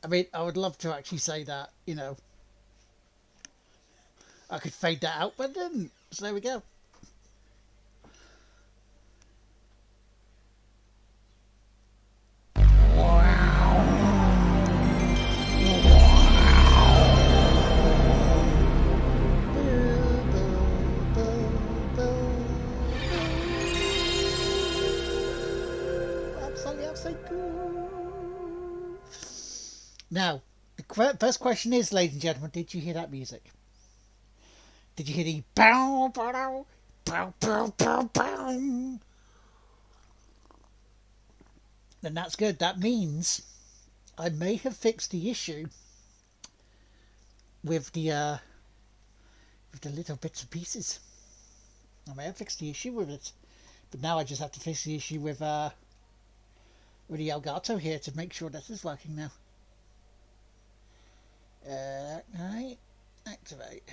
mean, I would love to actually say that, you know, I could fade that out, but I didn't. So there we go. Now, the first question is, ladies and gentlemen, did you hear that music? Did you hear the bow, bow, bow, bow, bow, bow? Then that's good. That means I may have fixed the issue with the little bits and pieces. I may have fixed the issue with it, but now I just have to fix the issue with the Elgato here to make sure that is working now. Right, activate.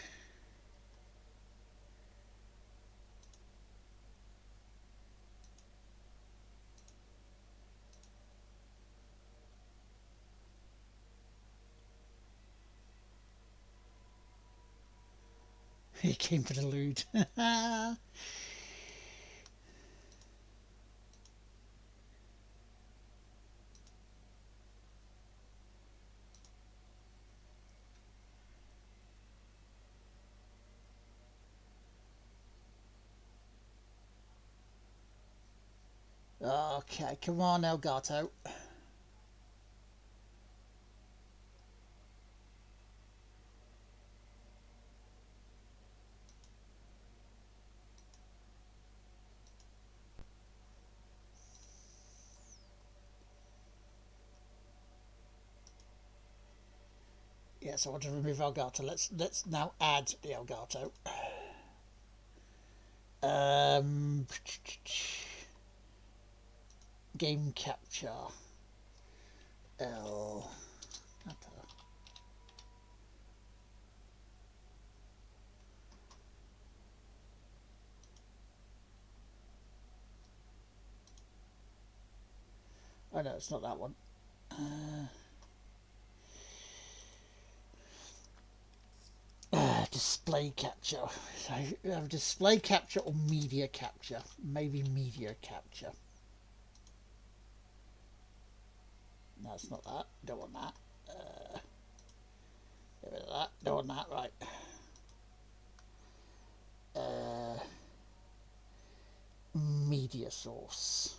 He came for the loot. Okay, come on, Elgato. Yes, I want to remove Elgato. Let's now add the Elgato. Game capture. Elgato. Oh no, it's not that one. Display capture. So display capture or media capture. Maybe media capture. No, it's not that. Don't want that. Get rid of that. Don't want that. Right. Media source.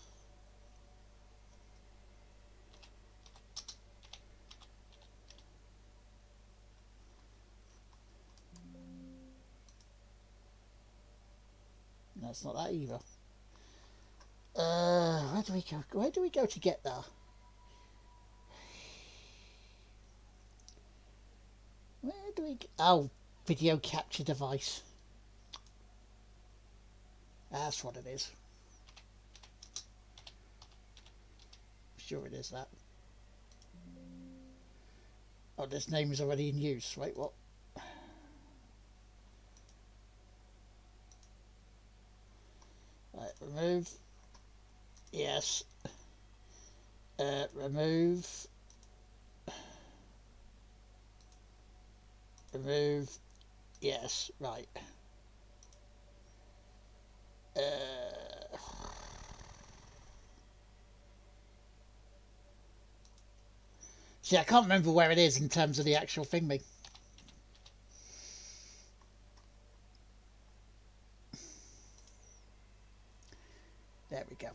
No, it's not that either. Where do we go? Where do we go to get there? Where do we go? Oh, video capture device. That's what it is. Sure it is that. Oh, this name is already in use. Wait, what? Right, remove. Yes. Remove. Remove. Yes, right. See, I can't remember where it is in terms of the actual thingy. There we go.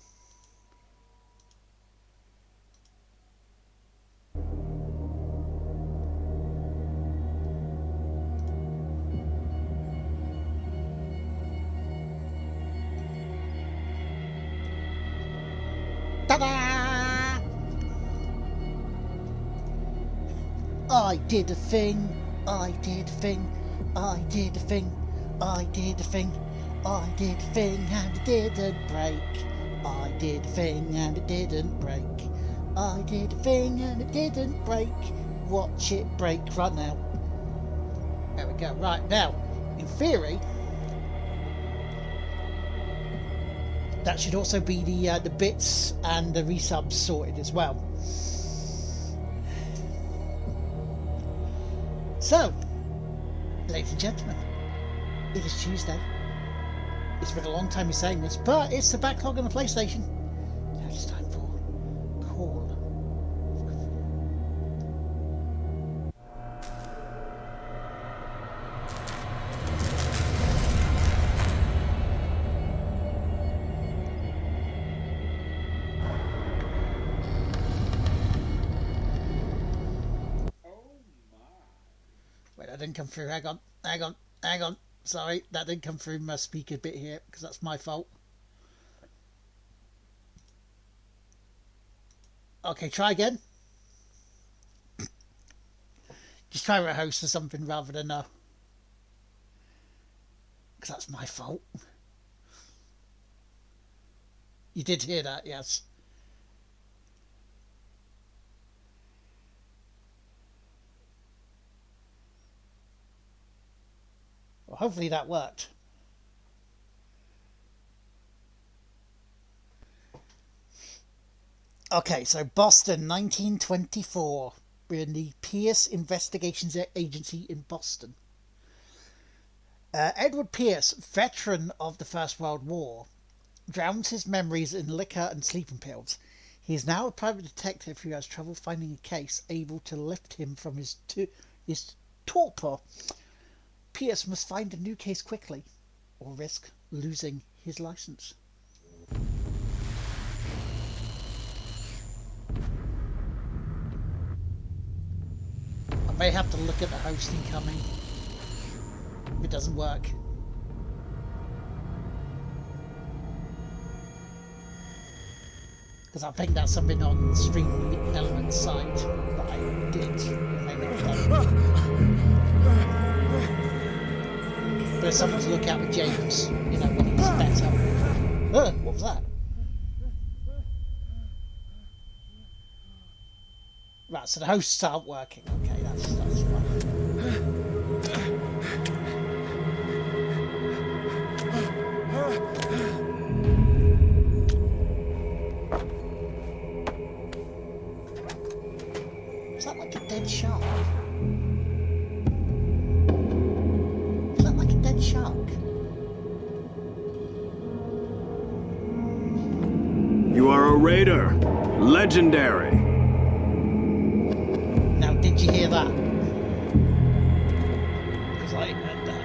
Ta-da! I did a thing. I did a thing. I did a thing. I did a thing. I did a thing and it didn't break. I did a thing and it didn't break. I did a thing and it didn't break. Watch it break right now. There we go. Right now, in theory, that should also be the bits and the resubs sorted as well. So, ladies and gentlemen, it is Tuesday. It's been a long time saying this, but it's the backlog on the PlayStation. Now it's time for Call of Cthulhu. Wait, that didn't come through. Hang on. Sorry, that didn't come through my speaker bit here, because that's my fault. Okay, try again. Just try a host or something rather than because that's my fault. You did hear that, yes. Well, hopefully that worked. Okay, so Boston, 1924. We're in the Pierce Investigations Agency in Boston. Edward Pierce, veteran of the First World War, drowns his memories in liquor and sleeping pills. He is now a private detective who has trouble finding a case able to lift him from his torpor. Pierce must find a new case quickly, or risk losing his license. I may have to look at the hosting coming if it doesn't work. Because I think that's something on Stream Elements site that I did. May not have done. But it's something to look at with James, you know, when he's better. What was that? Right, so the hosts aren't working. Okay, that's fine. Is that like a dead shark? Is that like a dead shark? You are a raider. Legendary. Now, did you hear that? Because I heard that.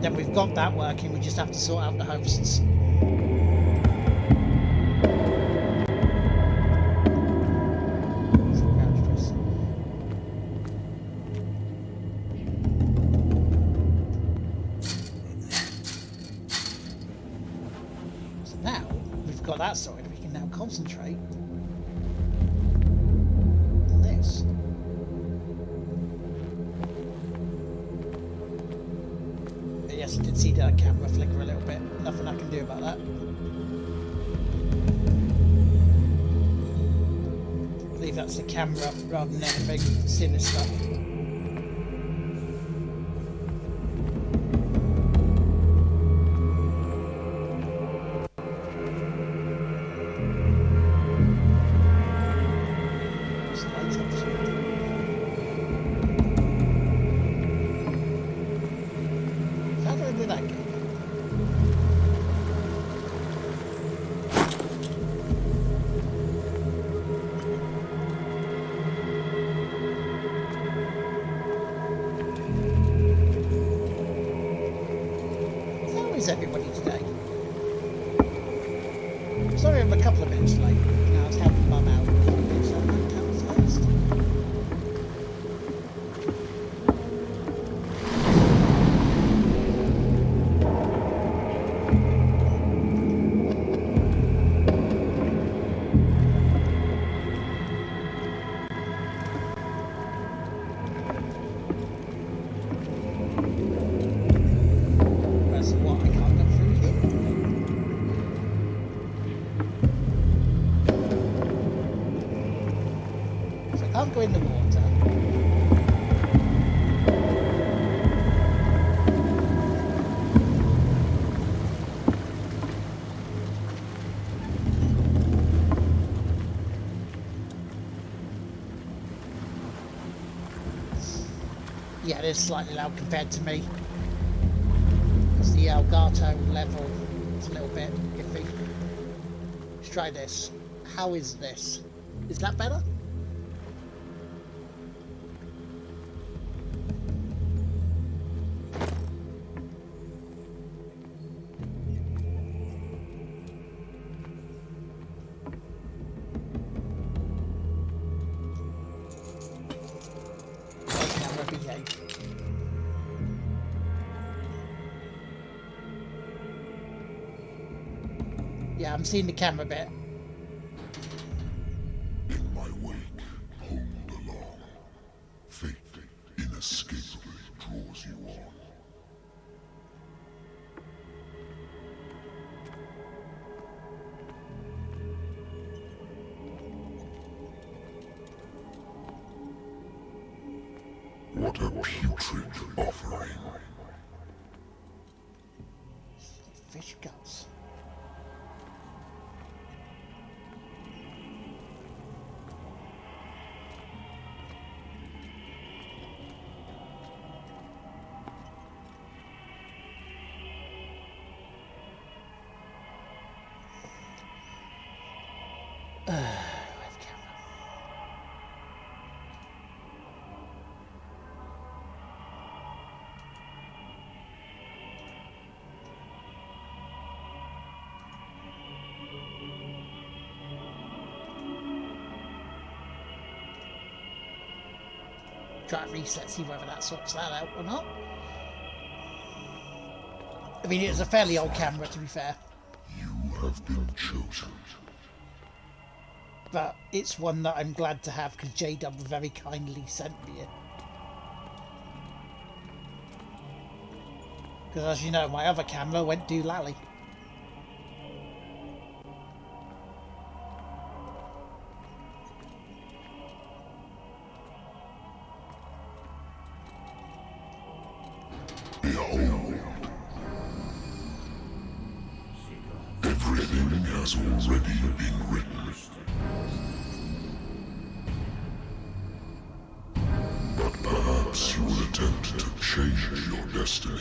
Then we've got that working, we just have to sort out the hosts. So now we've got that sorted, we can now concentrate on this. Yes, I did see that camera flicker a little bit. Nothing I can do about that. I believe that's the camera rather than anything sinister. How do I do that? How is everybody today? Sorry I'm a couple of minutes late. I was helping Mum out with a bit, so that was first. Where's what? I can't go through here. So I can't go in the water. is slightly loud compared to me. It's the Elgato level. It's a little bit iffy. Let's try this. How is this? Is that better? Camera behave. Yeah, I'm seeing the camera bit. In my wake, pulled along. Fate inescapably draws you on. What a putrid offering. Fish guts. Where's the camera? Try and reset, see whether that sorts that out or not. I mean, it's a fairly old camera, to be fair. You have been chosen. But it's one that I'm glad to have because J-Dub very kindly sent me it. Because as you know, my other camera went doolally. Behold. Everything has already been written. But perhaps you will attempt to change your destiny.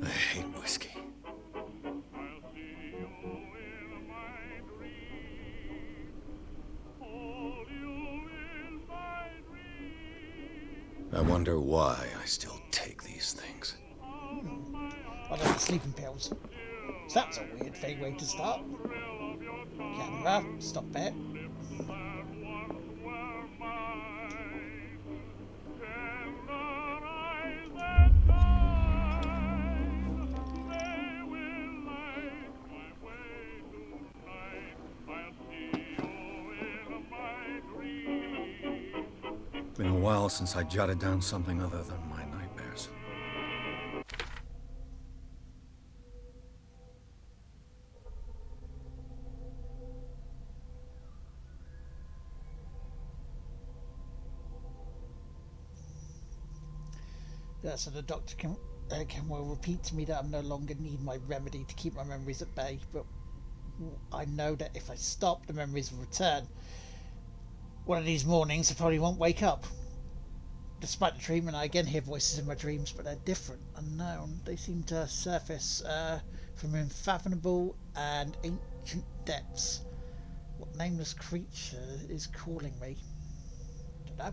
I hate whiskey. I wonder why I still take these things. I don't have sleeping pills. So that's a weird fake way to start. Camera, stop it. Been a while since I jotted down something other than my nightmares. Yeah, so the doctor can well repeat to me that I no longer need my remedy to keep my memories at bay, but I know that if I stop, the memories will return. One of these mornings I probably won't wake up. Despite the treatment, I again hear voices in my dreams, but they're different, unknown. They seem to surface from unfathomable and ancient depths. What nameless creature is calling me? Don't know.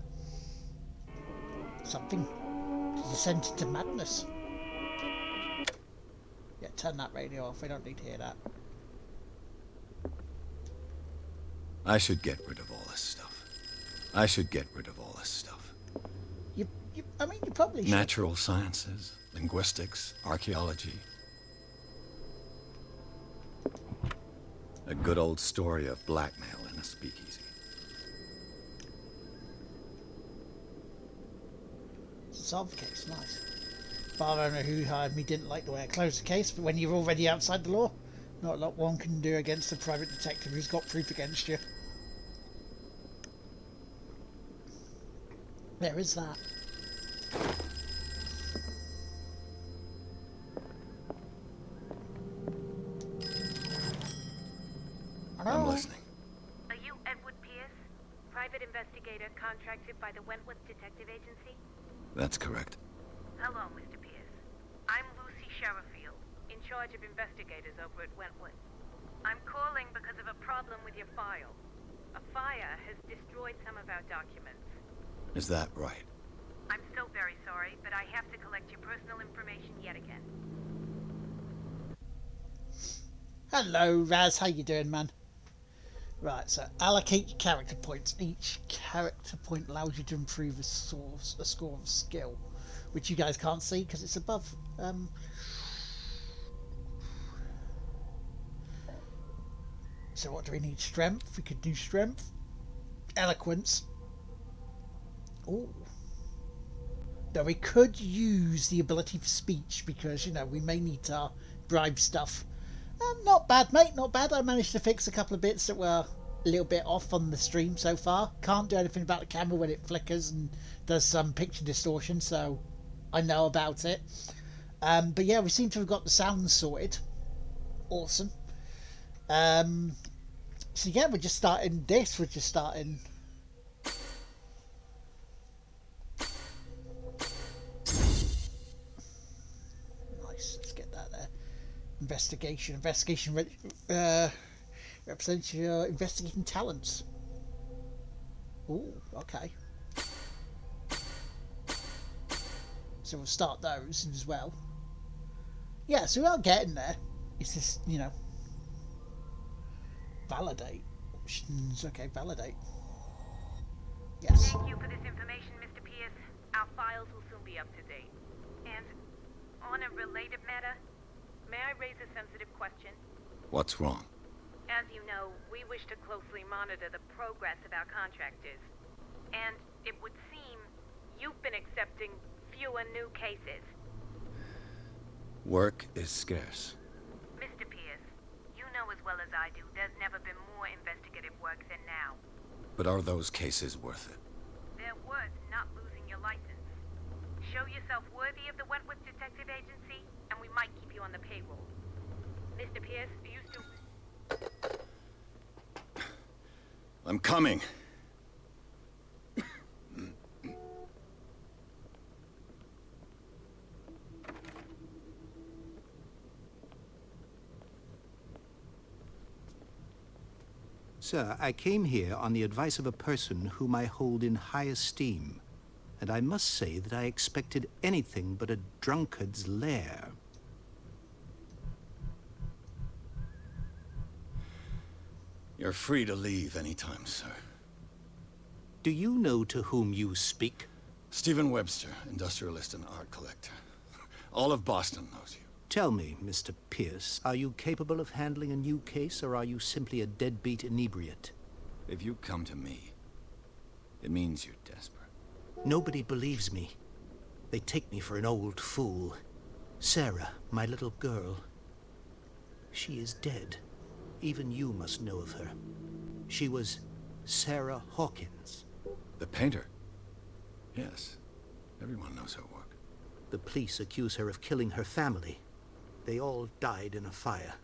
Something to descend into madness. Yeah, turn that radio off. I don't need to hear that. I should get rid of all this stuff. I should get rid of all this stuff. I mean, you probably should. Natural sciences, linguistics, archaeology. A good old story of blackmail in a speakeasy. Solve the case, nice. Bar owner who hired me didn't like the way I closed the case, but when you're already outside the law, Not a lot one can do against a private detective who's got proof against you. There is that. I'm listening. Are you Edward Pierce, private investigator contracted by the Wentworth Detective Agency? That's correct. Hello, Mr. Pierce. I'm Lucy Sherifield, in charge of investigators over at Wentworth. I'm calling because of a problem with your file. A fire has destroyed some of our documents. Is that right? I'm so very sorry, but I have to collect your personal information yet again. Hello, Raz. How you doing, man? Right, so allocate your character points. Each character point allows you to improve a score of skill, which you guys can't see because it's above. So what do we need? Strength. We could do strength. Eloquence. Oh. Now we could use the ability for speech because, you know, we may need to bribe stuff. Not bad, mate, not bad. I managed to fix a couple of bits that were a little bit off on the stream so far. Can't do anything about the camera when it flickers and does some picture distortion, so I know about it. But yeah, we seem to have got the sound sorted. Awesome. So yeah, we're just starting this. We're just starting... Nice, let's get that there. Investigation represents your investigating talents. Ooh, okay. So we'll start those as well. Yeah, so we are getting there. It's just, you know, validate options. Okay, validate. Yes. Thank you for this information, Mr. Pierce. Our files will soon be up to date. And on a related matter, may I raise a sensitive question? What's wrong? As you know, we wish to closely monitor the progress of our contractors. And it would seem you've been accepting fewer new cases. Work is scarce. Mr. Pierce, you know as well as I do, there's never been more investigative work than now. But are those cases worth it? They're worth not losing your license. Show yourself worthy of the Wentworth Detective Agency, and we might keep you on the payroll. Mr. Pierce, are you still... I'm coming. Sir, I came here on the advice of a person whom I hold in high esteem, and I must say that I expected anything but a drunkard's lair. You're free to leave anytime, sir. Do you know to whom you speak? Stephen Webster, industrialist and art collector. All of Boston knows you. Tell me, Mr. Pierce, are you capable of handling a new case, or are you simply a deadbeat inebriate? If you come to me, it means you're desperate. Nobody believes me. They take me for an old fool. Sarah, my little girl, she is dead. Even you must know of her. She was Sarah Hawkins. The painter? Yes. Everyone knows her work. The police accuse her of killing her family. They all died in a fire.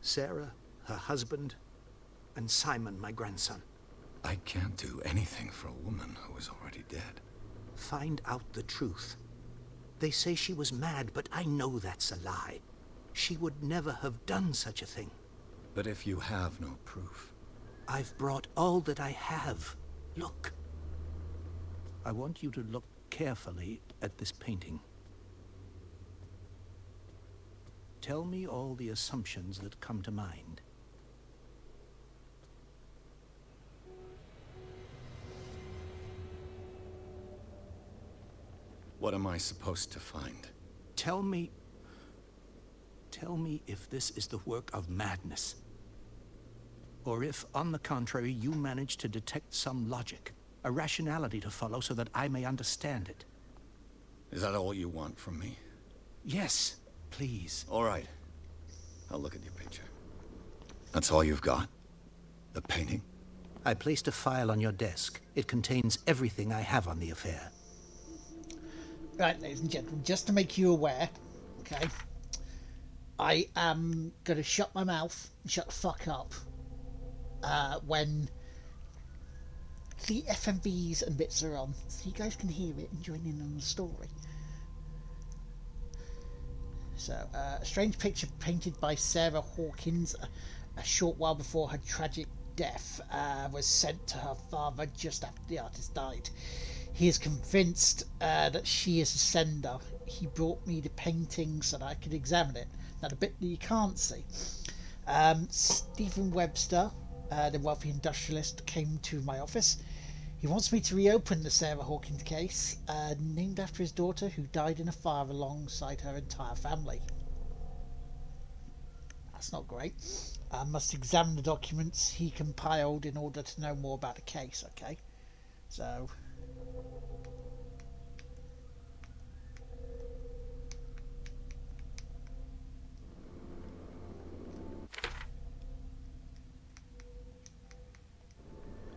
Sarah, her husband, and Simon, my grandson. I can't do anything for a woman who is already dead. Find out the truth. They say she was mad, but I know that's a lie. She would never have done such a thing. But if you have no proof... I've brought all that I have. Look. I want you to look carefully at this painting. Tell me all the assumptions that come to mind. What am I supposed to find? Tell me if this is the work of madness. Or if, on the contrary, you manage to detect some logic, a rationality to follow so that I may understand it. Is that all you want from me? Yes, please. All right. I'll look at your picture. That's all you've got? The painting? I placed a file on your desk. It contains everything I have on the affair. Right, ladies and gentlemen, just to make you aware, okay, I am going to shut my mouth and shut the fuck up when the FMVs and bits are on, so you guys can hear it and join in on the story. So, a strange picture painted by Sarah Hawkins a short while before her tragic death was sent to her father just after the artist died. He is convinced that she is the sender. He brought me the painting so that I could examine it. Now, the bit that you can't see. Stephen Webster, the wealthy industrialist, came to my office. He wants me to reopen the Sarah Hawkins case, named after his daughter who died in a fire alongside her entire family. That's not great. I must examine the documents he compiled in order to know more about the case, okay? So...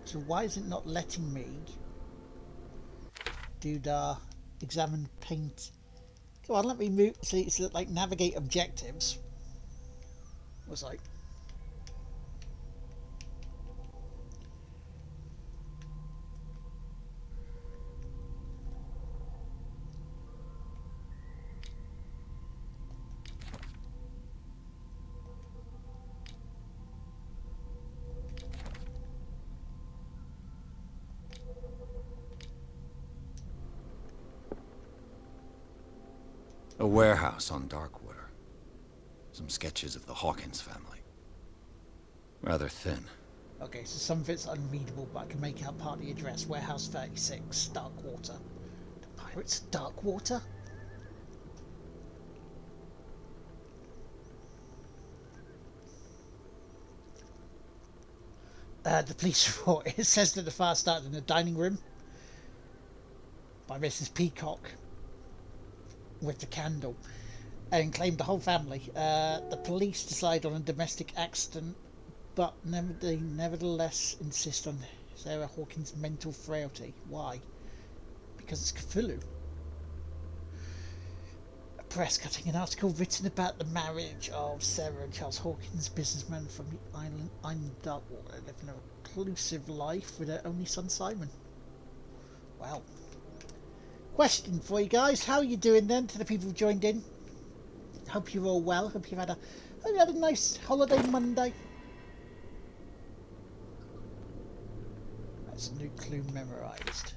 So why is it not letting me do the examine paint? Come on, let me move. See, it's like navigate objectives. Was like A warehouse on Darkwater. Some sketches of the Hawkins family. Rather thin. okay, so some of it's unreadable, but I can make out part of the address. Warehouse 36, Darkwater. The Pirates of Darkwater? The police report, it says that the fire started in the dining room by Mrs. Peacock with the candle and claimed the whole family. The police decide on a domestic accident, but they nevertheless insist on Sarah Hawkins' mental frailty. Why? Because it's Cthulhu. A press cutting, an article written about the marriage of Sarah and Charles Hawkins, businessman from the island of Darkwater, living a reclusive life with their only son Simon. Well, question for you guys: how are you doing then? To the people who joined in, hope you're all well. Hope you had a nice holiday Monday. That's a new clue memorized.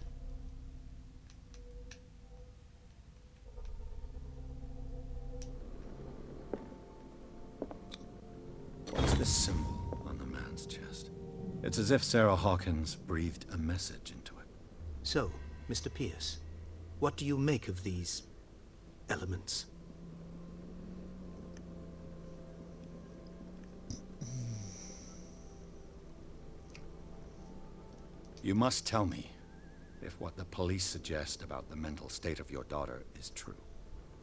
What's this symbol on the man's chest? It's as if Sarah Hawkins breathed a message into it. So, Mr. Pierce, what do you make of these elements? You must tell me if what the police suggest about the mental state of your daughter is true.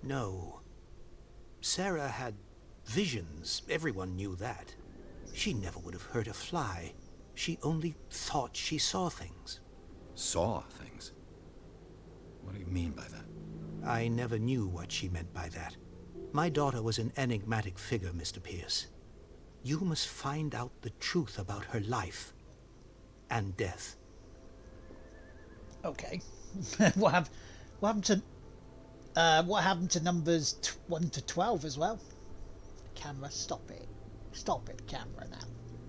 No. Sarah had visions. Everyone knew that. She never would have hurt a fly. She only thought she saw things. Saw things? What do you mean by that? I never knew what she meant by that. My daughter was an enigmatic figure, Mr. Pierce. You must find out the truth about her life and death. Okay. What happened to numbers 1 to 12 as well? Camera, stop it. Stop it, camera now.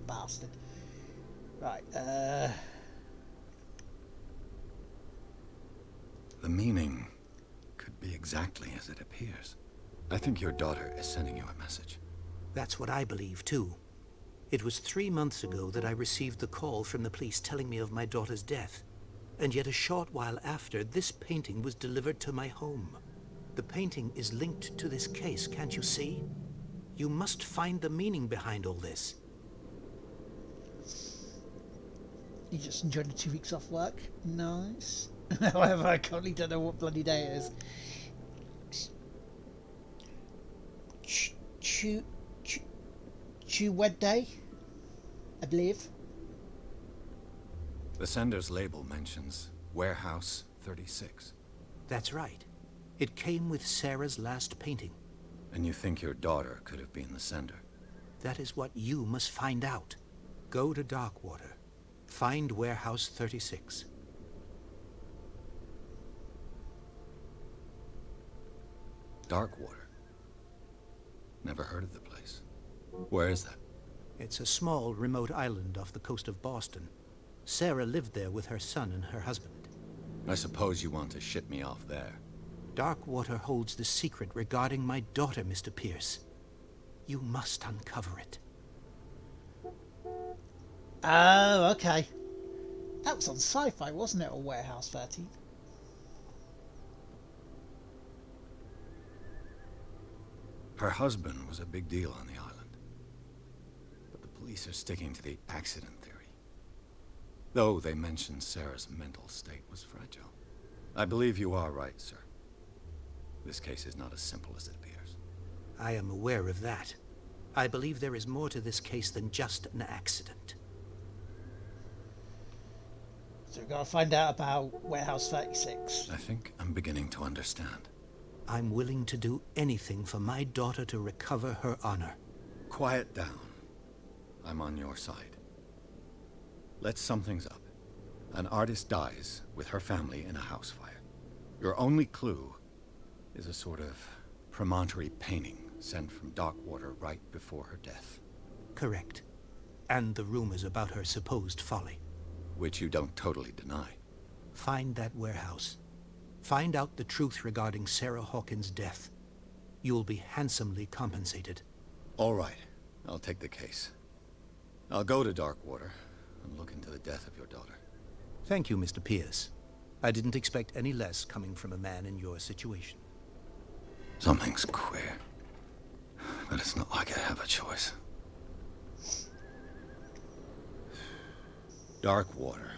Bastard. Right, The meaning could be exactly as it appears. I think your daughter is sending you a message. That's what I believe, too. It was 3 months ago that I received the call from the police telling me of my daughter's death. And yet a short while after, this painting was delivered to my home. The painting is linked to this case, can't you see? You must find the meaning behind all this. you just enjoyed the 2 weeks off work. Nice. However, I currently don't know what bloody day it is. Chu Day, I believe. The sender's label mentions Warehouse 36. That's right. It came with Sarah's last painting. And you think your daughter could have been the sender? That is what you must find out. Go to Darkwater. Find Warehouse 36. Darkwater? Never heard of the place. Where is that? It's a small, remote island off the coast of Boston. Sarah lived there with her son and her husband. I suppose you want to ship me off there. Darkwater holds the secret regarding my daughter, Mr. Pierce. You must uncover it. Oh, okay. That was on Sci-Fi, wasn't it, or Warehouse 13? Her husband was a big deal on the island. But the police are sticking to the accident theory. Though they mentioned Sarah's mental state was fragile. I believe you are right, sir. This case is not as simple as it appears. I am aware of that. I believe there is more to this case than just an accident. So we've got to find out about Warehouse 36. I think I'm beginning to understand. I'm willing to do anything for my daughter to recover her honor. Quiet down. I'm on your side. Let's sum things up. An artist dies with her family in a house fire. Your only clue is a sort of promontory painting sent from Darkwater right before her death. Correct. And the rumors about her supposed folly. Which you don't totally deny. Find that warehouse. Find out the truth regarding Sarah Hawkins' death. You'll be handsomely compensated. All right. I'll take the case. I'll go to Darkwater and look into the death of your daughter. Thank you, Mr. Pierce. I didn't expect any less coming from a man in your situation. Something's queer. But it's not like I have a choice. Darkwater.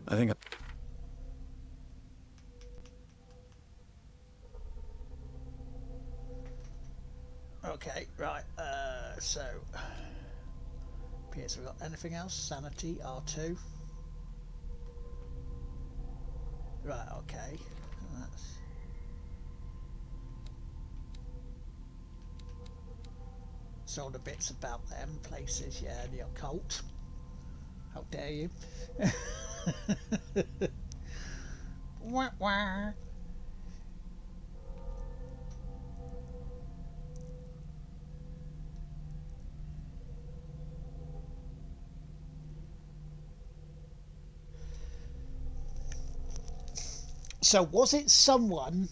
I think Okay, right, so... Pierce, we got anything else? Sanity, R2. Right, okay. That's... So all the bits about them places, yeah, the occult. How dare you? Wah wah. So was it someone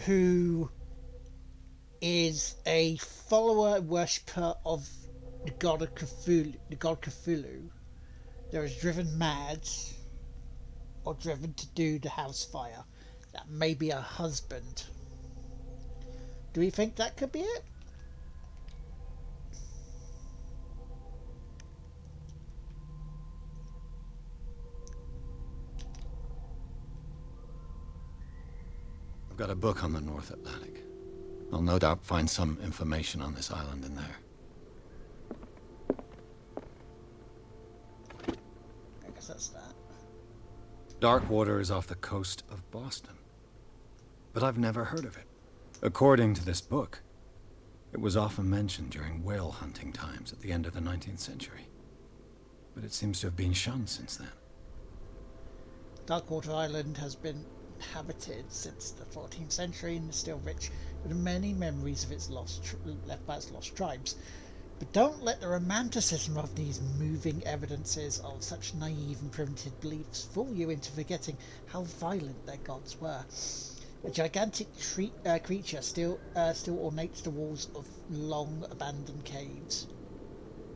who is a follower and worshipper of the god of Cthulhu, that was driven mad or driven to do the house fire? That may be her husband. Do we think that could be it? I've got a book on the North Atlantic. I'll no doubt find some information on this island in there. I guess that's that. Darkwater is off the coast of Boston. But I've never heard of it. According to this book, it was often mentioned during whale hunting times at the end of the 19th century. But it seems to have been shunned since then. Darkwater Island has been inhabited since the 14th century and is still rich with many memories of its left by its lost tribes. But don't let the romanticism of these moving evidences of such naive and primitive beliefs fool you into forgetting how violent their gods were. A gigantic creature still ornates the walls of long abandoned caves.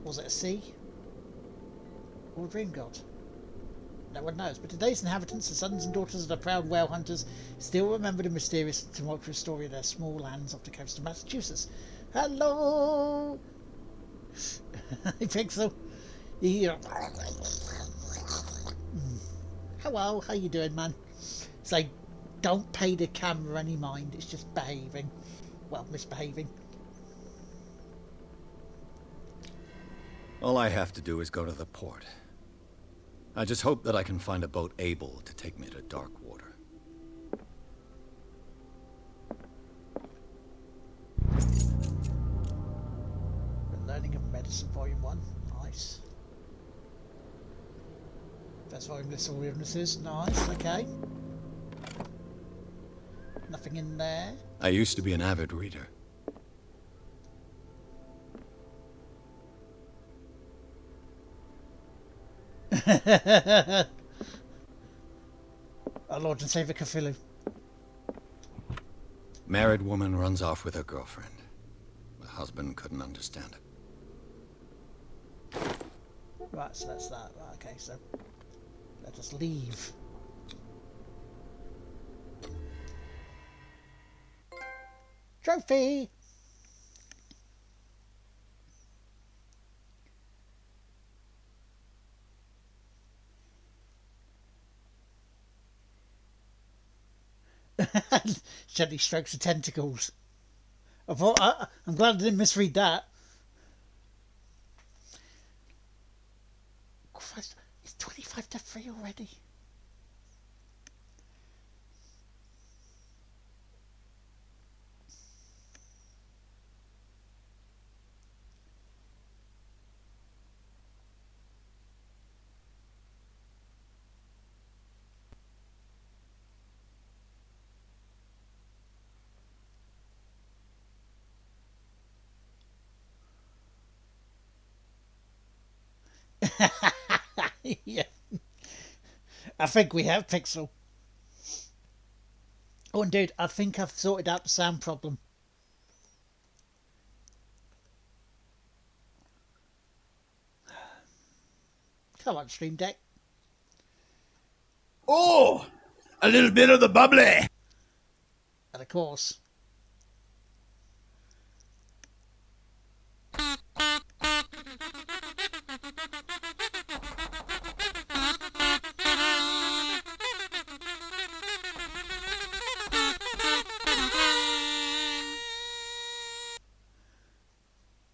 Was it a sea or a dream god? No one knows, but today's inhabitants, the sons and daughters of the proud whale hunters, still remember the mysterious and tumultuous story of their small lands off the coast of Massachusetts. Hello! Hey, Pixel. Yeah. Hello, how you doing, man? So, don't pay the camera any mind, it's just behaving. Well, misbehaving. All I have to do is go to the port. I just hope that I can find a boat able to take me to dark water. Learning of Medicine, Volume 1. Nice. First volume lists all illnesses. Nice, okay. Nothing in there. I used to be an avid reader. Our Lord and Savior Cthulhu. Married woman runs off with her girlfriend. The husband couldn't understand it. Right, so that's that. Right, okay, so let us leave. Trophy! Gently strokes the tentacles. I'm glad I didn't misread that. Christ, it's 25 to 3 already. Yeah. I think we have Pixel. Oh, indeed, I think I've sorted out the sound problem. Come on, Stream Deck. Oh, a little bit of the bubbly. And of course.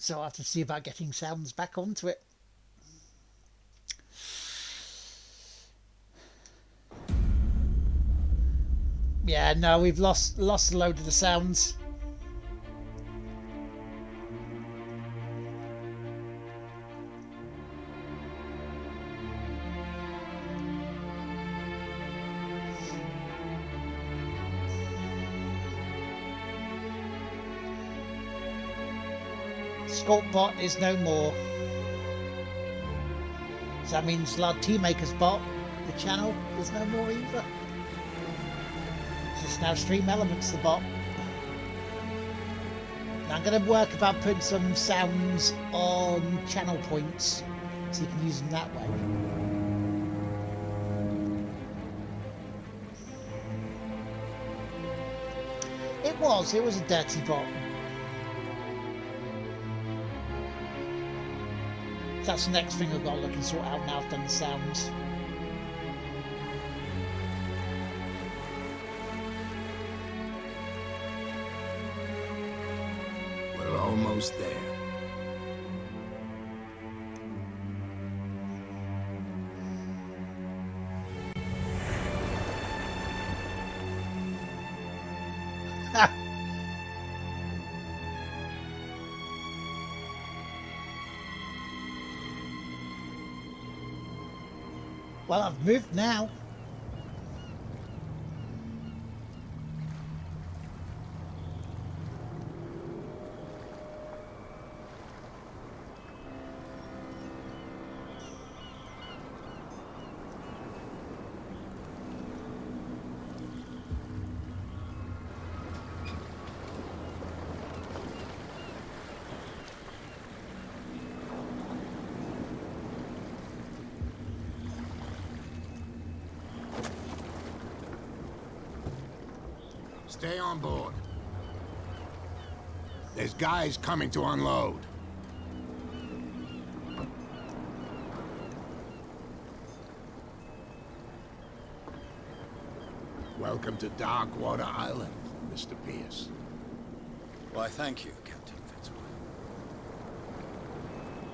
So I'll have to see about getting sounds back onto it. Yeah, no, we've lost a load of the sounds. Sculptbot is no more. So that means Lard Teamaker's bot, the channel, is no more either. It's now Stream Elements, the bot. Now I'm going to work about putting some sounds on channel points so you can use them that way. It was a dirty bot. That's the next thing I've got to look and sort out now I've done the sounds. We're almost there. Well, I've moved now. Stay on board. There's guys coming to unload. Welcome to Darkwater Island, Mr. Pierce. Why, thank you, Captain Fitzroy.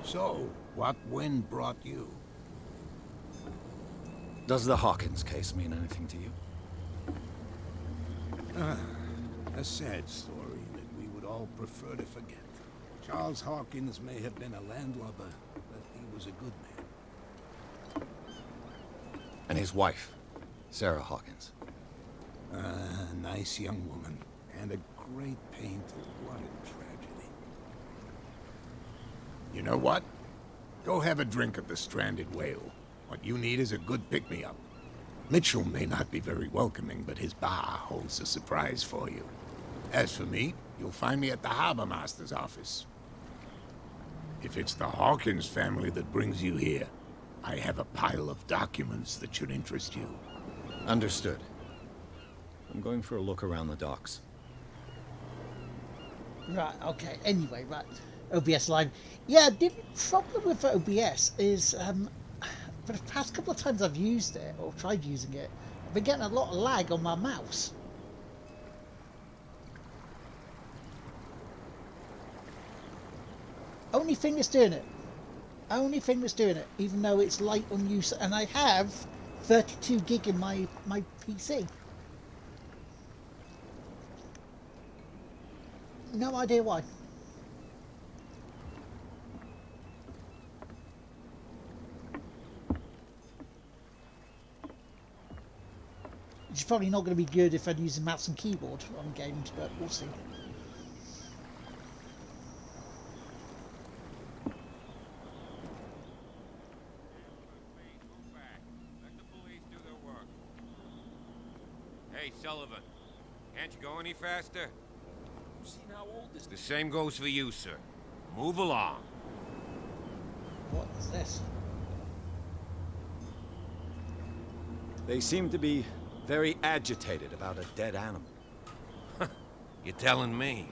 So, What wind brought you? Does the Hawkins case mean anything to you? A sad story that we would all prefer to forget. Charles Hawkins may have been a landlubber, but he was a good man. And his wife, Sarah Hawkins. A nice young woman, and a great pain to what a tragedy. You know what? Go have a drink at the Stranded Whale. What you need is a good pick-me-up. Mitchell may not be very welcoming, but his bar holds a surprise for you. As for me, you'll find me at the Harbor Master's office. If it's the Hawkins family that brings you here, I have a pile of documents that should interest you. Understood. I'm going for a look around the docks. Right, okay, anyway, right. OBS Live. Yeah, the problem with OBS is, for the past couple of times I've used it, or tried using it, I've been getting a lot of lag on my mouse. Only thing that's doing it. Only thing that's doing it, even though it's light on use, and I have 32 gig in my PC. No idea why. It's probably not going to be good if I'm using mouse and keyboard on games, but we'll see. Hey, Sullivan, can't you go any faster? The same goes for you, sir. Move along. What is this? They seem to be very agitated about a dead animal. You're telling me?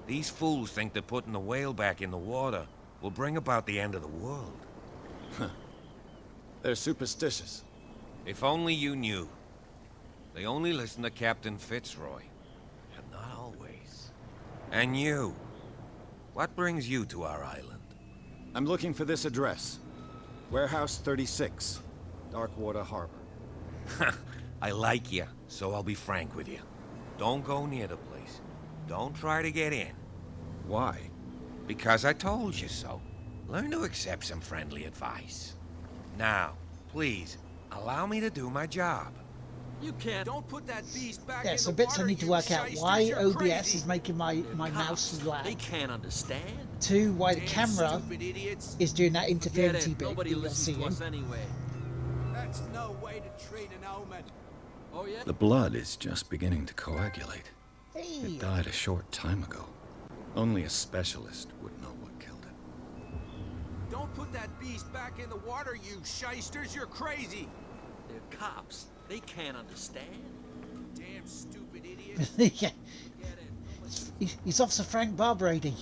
These fools think that putting the whale back in the water will bring about the end of the world. They're superstitious. If only you knew. They only listen to Captain Fitzroy. And not always. And you. What brings you to our island? I'm looking for this address. Warehouse 36, Darkwater Harbor. I like you, so I'll be frank with you. Don't go near the place. Don't try to get in. Why? Because I told you so. Learn to accept some friendly advice. Now, please, allow me to do my job. You can't. Don't put that beast back Yeah, in so the bits I water, need to you work out shysters, why you're OBS crazy. is making my Cops, mouse lag. They can't understand. 2, why the Damn camera stupid idiots. is doing that Forget interference it. bit Nobody that you're listens to seeing. us anyway. That's no way to treat an omen. Oh yeah. The blood is just beginning to coagulate. Hey, It died a short time ago. Only a specialist would know what killed it. Don't put that beast back in the water, you shysters. You're crazy. They're cops. They can't understand. Damn stupid idiots. yeah, Get it. he's Officer Frank Barbrady.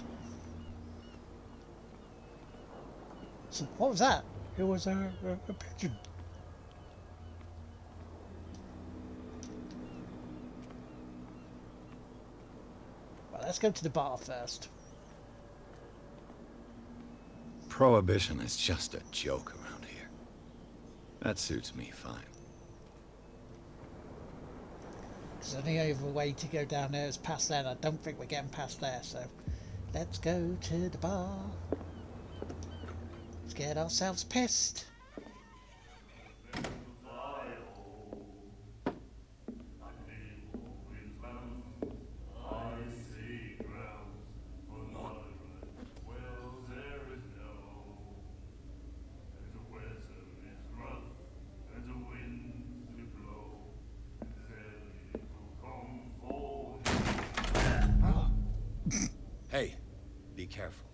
So what was that? It was a pigeon. Well, let's go to the bar first. Prohibition is just a joke around here. That suits me fine. Because the only other way to go down there is past there, and I don't think we're getting past there, so let's go to the bar. Let's get ourselves pissed. Hey, be careful.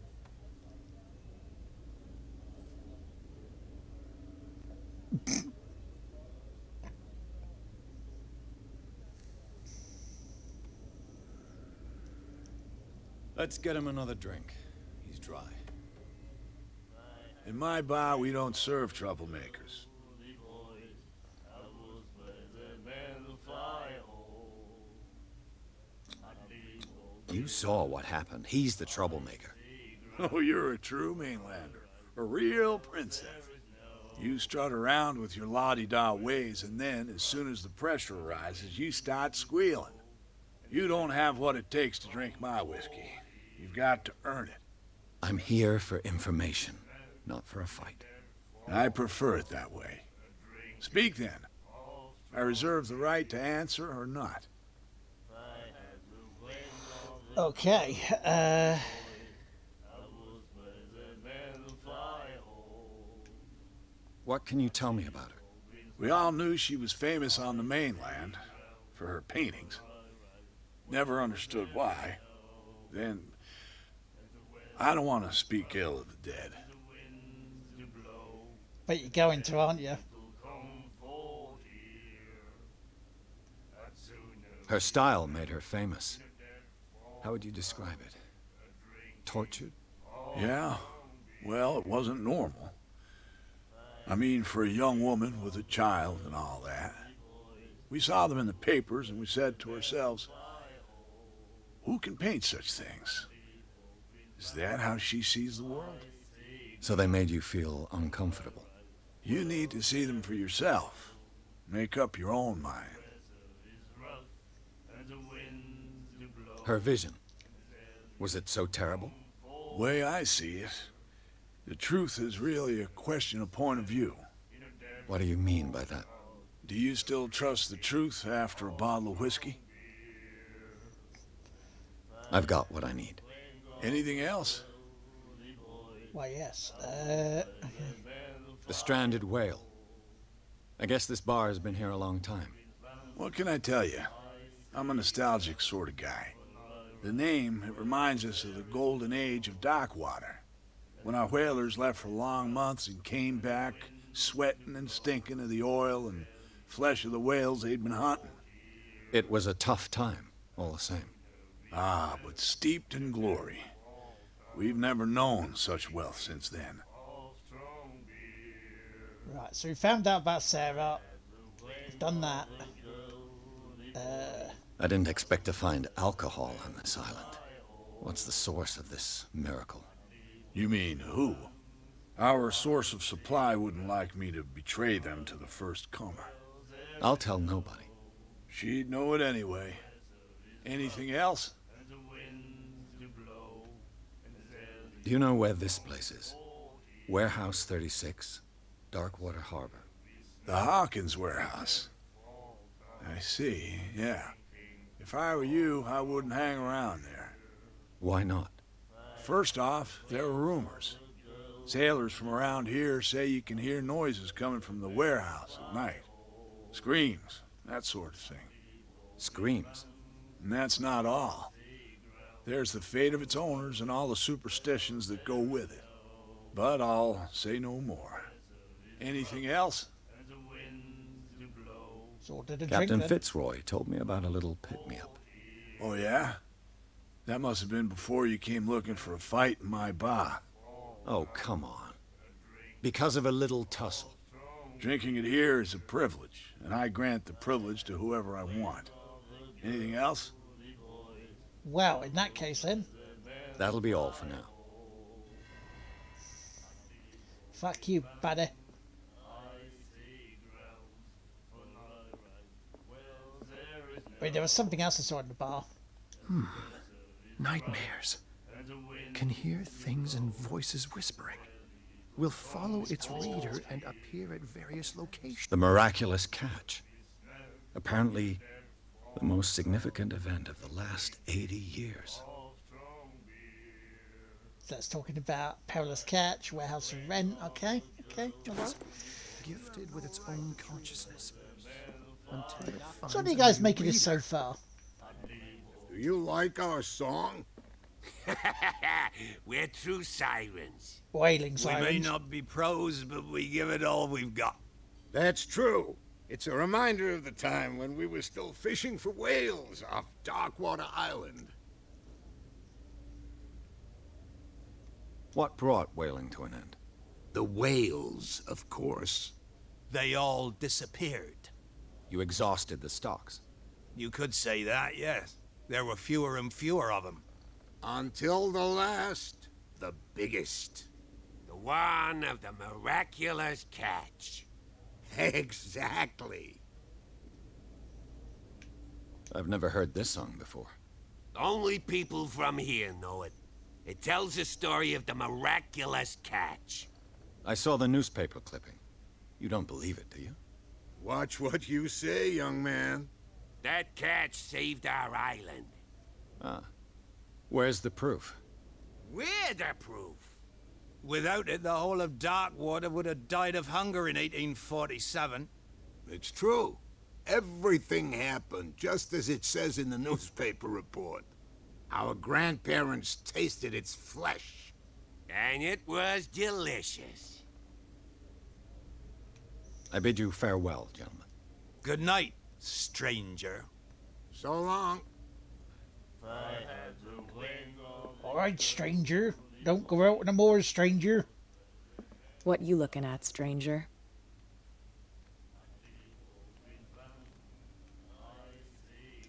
Let's get him another drink. He's dry. In my bar, we don't serve troublemakers. You saw what happened. He's the troublemaker. Oh, you're a true mainlander. A real princess. You strut around with your la-di-da ways, and then, as soon as the pressure rises, you start squealing. You don't have what it takes to drink my whiskey. You've got to earn it. I'm here for information, not for a fight. I prefer it that way. Speak then. I reserve the right to answer or not. Okay, What can you tell me about her? We all knew she was famous on the mainland for her paintings. Never understood why. Then, I don't want to speak ill of the dead. but you're going to, aren't you? Her style made her famous. How would you describe it? Tortured? Yeah, well, it wasn't normal. I mean, for a young woman with a child and all that. We saw them in the papers and we said to ourselves, who can paint such things? Is that how she sees the world? So they made you feel uncomfortable. You need to see them for yourself. Make up your own mind. Her vision. Was it so terrible? The way I see it, the truth is really a question of point of view. What do you mean by that? Do you still trust the truth after a bottle of whiskey? I've got what I need. Anything else? Why, yes. Okay. The stranded whale. I guess this bar has been here a long time. What can I tell you? I'm a nostalgic sort of guy. The name, it reminds us of the golden age of dockwater, when our whalers left for long months and came back sweating and stinking of the oil and flesh of the whales they'd been hunting. It was a tough time, all the same. Ah, but steeped in glory. We've never known such wealth since then. Right, so we found out about Sarah. We've done that. I didn't expect to find alcohol on this island. What's the source of this miracle? You mean who? Our source of supply wouldn't like me to betray them to the first comer. I'll tell nobody. She'd know it anyway. Anything else? Do you know where this place is? Warehouse 36, Darkwater Harbor. The Hawkins warehouse. I see, yeah. If I were you, I wouldn't hang around there. Why not? First off, there are rumors. Sailors from around here say you can hear noises coming from the warehouse at night. Screams, that sort of thing. Screams? And that's not all. There's the fate of its owners and all the superstitions that go with it. But I'll say no more. Anything else? So did a Captain drink then. Fitzroy told me about a little pick-me-up. Oh, yeah? That must have been before you came looking for a fight in my bar. Oh, come on. Because of a little tussle. Drinking it here is a privilege, and I grant the privilege to whoever I want. Anything else? Well, in that case then, That'll be all for now. fuck you, buddy. Wait, there was something else I saw in the bar. Nightmares. Can hear things and voices whispering. Will follow its reader and appear at various locations. The miraculous catch. Apparently, the most significant event of the last 80 years. That's talking about Perilous Catch, Warehouse and Rent. Okay, all right. Gifted with its own consciousness. Until it finds So what are you a guys new making this reader. so far? Do you like our song? We're true sirens. Wailing We may sirens. not be pros, but we give it all we've got. That's true. It's a reminder of the time when we were still fishing for whales off Darkwater Island. What brought whaling to an end? The whales, of course. They all disappeared. You exhausted the stocks. You could say that, yes. There were fewer and fewer of them. Until the last, the biggest. The one of the miraculous catch. Exactly. I've never heard this song before. Only people from here know it. It tells the story of the miraculous catch. I saw the newspaper clipping. You don't believe it, do you? Watch what you say, young man. That catch saved our island. Ah. Where's the proof? We're the proof. Without it, the whole of Darkwater would have died of hunger in 1847. It's true. Everything happened just as it says in the newspaper report. Our grandparents tasted its flesh. And it was delicious. I bid you farewell, gentlemen. Good night, stranger. So long. Alright, stranger. Don't go out no more, stranger. What you looking at, stranger?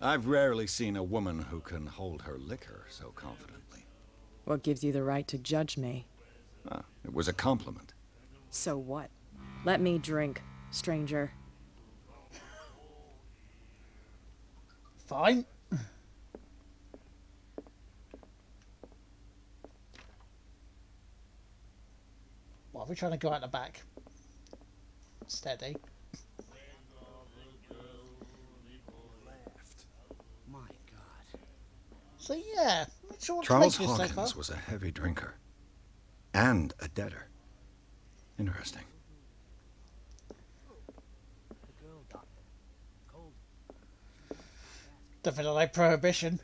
I've rarely seen a woman who can hold her liquor so confidently. What gives you the right to judge me? Ah, it was a compliment. So what? Let me drink, stranger. Fine. Why are we trying to go out the back? Steady. My God. So yeah, it's all Charles so far. Hawkins was a heavy drinker. And a debtor. Interesting. Definitely like prohibition.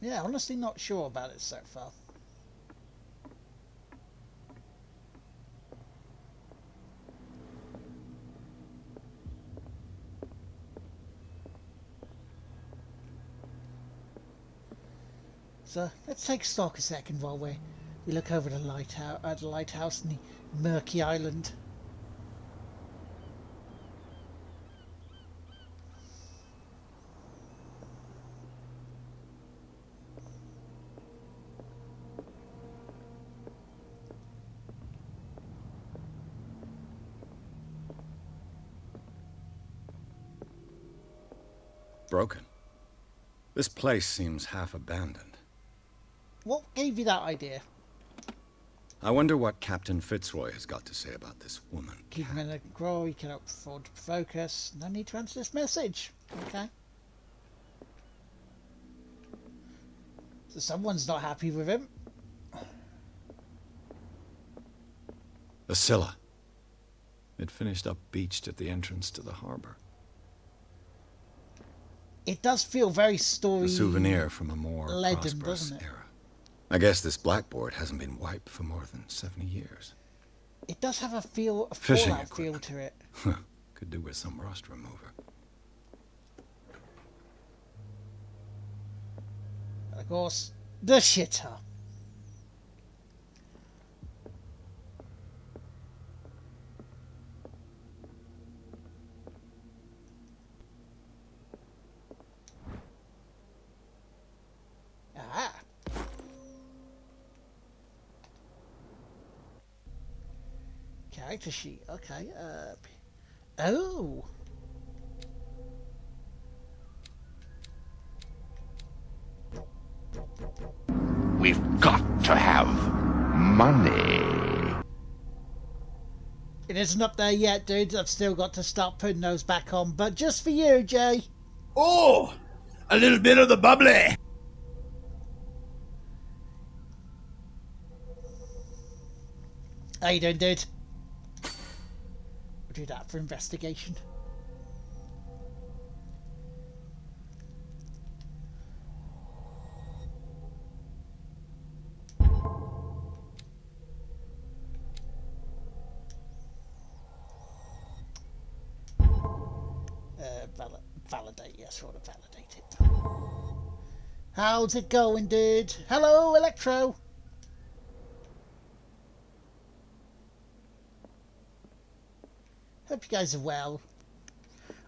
Yeah, honestly not sure about it so far. So let's take stock a second while we look over the lighthouse in the murky island. Broken. This place seems half abandoned. What gave you that idea? I wonder what Captain Fitzroy has got to say about this woman. Keep him in a grow, he cannot afford to focus. No need to answer this message. Okay. So someone's not happy with him. The Scylla. It finished up beached at the entrance to the harbor. It does feel very story. A souvenir from a more legend, prosperous doesn't it? era. I guess this blackboard hasn't been wiped for more than 70 years. It does have a feel, a Fishing Fallout feel equipment. to it. Could do with some rust remover. And of course, the shitter. Ah. Character sheet. Okay. Oh. We've got to have money. It isn't up there yet, dudes. I've still got to start putting those back on. But just for you, Jay. Oh, a little bit of the bubbly. How you doing, dude? We'll do that for investigation. Validate, yes, I want to validate it. How's it going, dude? Hello, Electro. Hope you guys are well.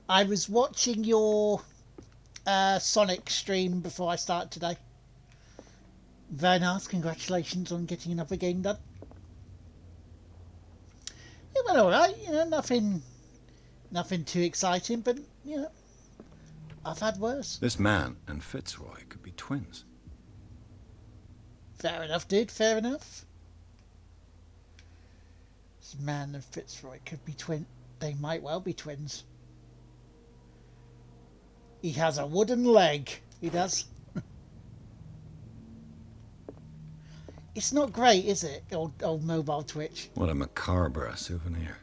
I was watching your Sonic stream before I start today. Very nice. Congratulations on getting another game done. It went alright, you know, nothing too exciting, but, you know, I've had worse. This man and Fitzroy could be twins. Fair enough, dude, fair enough. This man and Fitzroy could be twin. They might well be twins. He has a wooden leg. He does. It's not great, is it? Old mobile Twitch. What a macabre souvenir.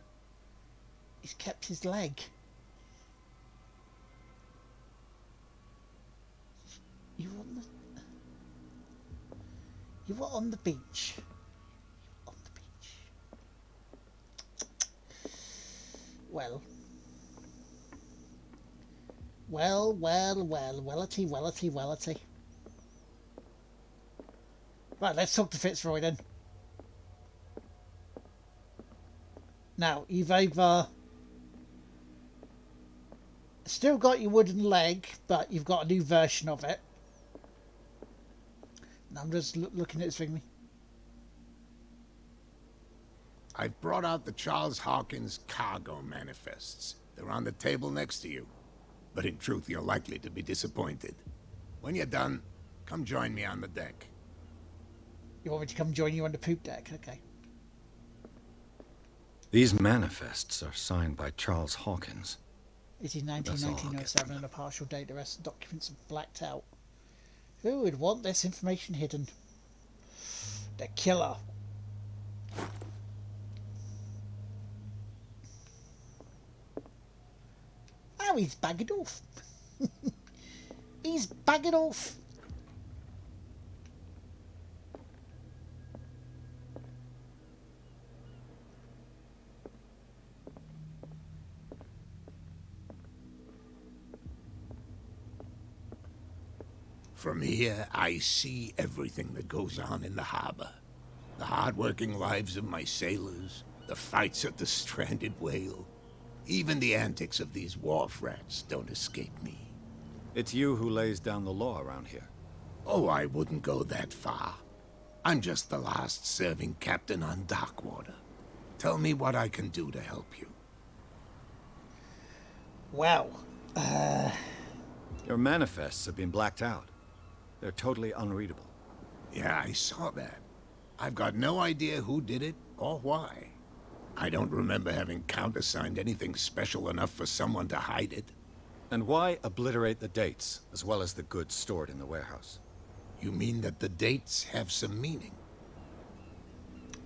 He's kept his leg. You were on the beach. On the beach. Well. Wellity. Right, let's talk to Fitzroy then. Now, you've either still got your wooden leg, but you've got a new version of it. And I'm just looking at this thing. I've brought out the Charles Hawkins cargo manifests. They're on the table next to you. But in truth, you're likely to be disappointed. When you're done, come join me on the deck. You want me to come join you on the poop deck? Okay. These manifests are signed by Charles Hawkins. It is 1907 and a partial date. The rest of the documents are blacked out. Who would want this information hidden? The killer. Oh, he's bagging off. He's bagging off. From here, I see everything that goes on in the harbor. The hard-working lives of my sailors, the fights at the stranded whale. Even the antics of these wharf rats don't escape me. It's you who lays down the law around here. Oh, I wouldn't go that far. I'm just the last serving captain on Darkwater. Tell me what I can do to help you. Wow. Your manifests have been blacked out. They're totally unreadable. Yeah, I saw that. I've got no idea who did it or why. I don't remember having countersigned anything special enough for someone to hide it. And why obliterate the dates, as well as the goods stored in the warehouse? You mean that the dates have some meaning?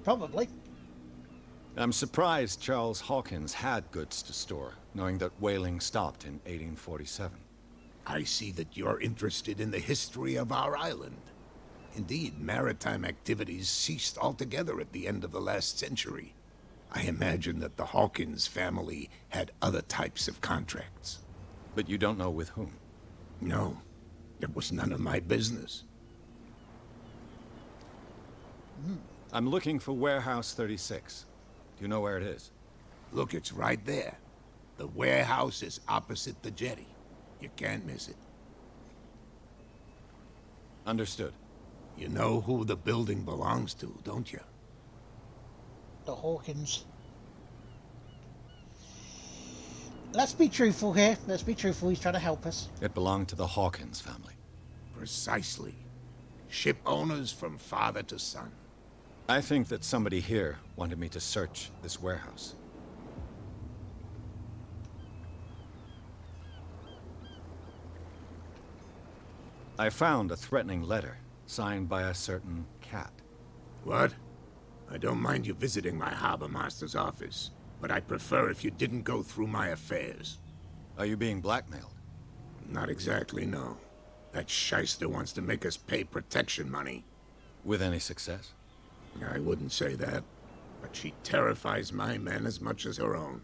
Probably. I'm surprised Charles Hawkins had goods to store, knowing that whaling stopped in 1847. I see that you're interested in the history of our island. Indeed, maritime activities ceased altogether at the end of the last century. I imagine that the Hawkins family had other types of contracts. But you don't know with whom? No, it was none of my business. I'm looking for Warehouse 36. Do you know where it is? Look, it's right there. The warehouse is opposite the jetty. You can't miss it. Understood. You know who the building belongs to, don't you? The Hawkins. Let's be truthful here. Let's be truthful. He's trying to help us. It belonged to the Hawkins family. Precisely. Ship owners from father to son. I think that somebody here wanted me to search this warehouse. I found a threatening letter, signed by a certain cat. What? I don't mind you visiting my harbor master's office, but I'd prefer if you didn't go through my affairs. Are you being blackmailed? Not exactly, no. That shyster wants to make us pay protection money. With any success? I wouldn't say that, but she terrifies my men as much as her own.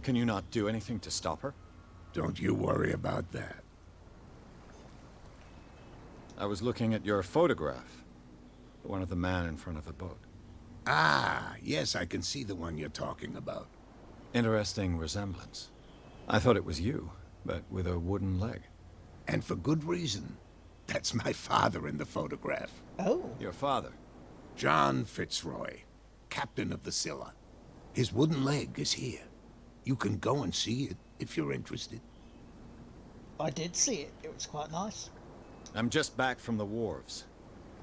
Can you not do anything to stop her? Don't you worry about that. I was looking at your photograph. The one of the man in front of the boat. Ah, yes, I can see the one you're talking about. Interesting resemblance. I thought it was you, but with a wooden leg. And for good reason. That's my father in the photograph. Oh. Your father? John Fitzroy, captain of the Scylla. His wooden leg is here. You can go and see it if you're interested. I did see it. It was quite nice. I'm just back from the wharves.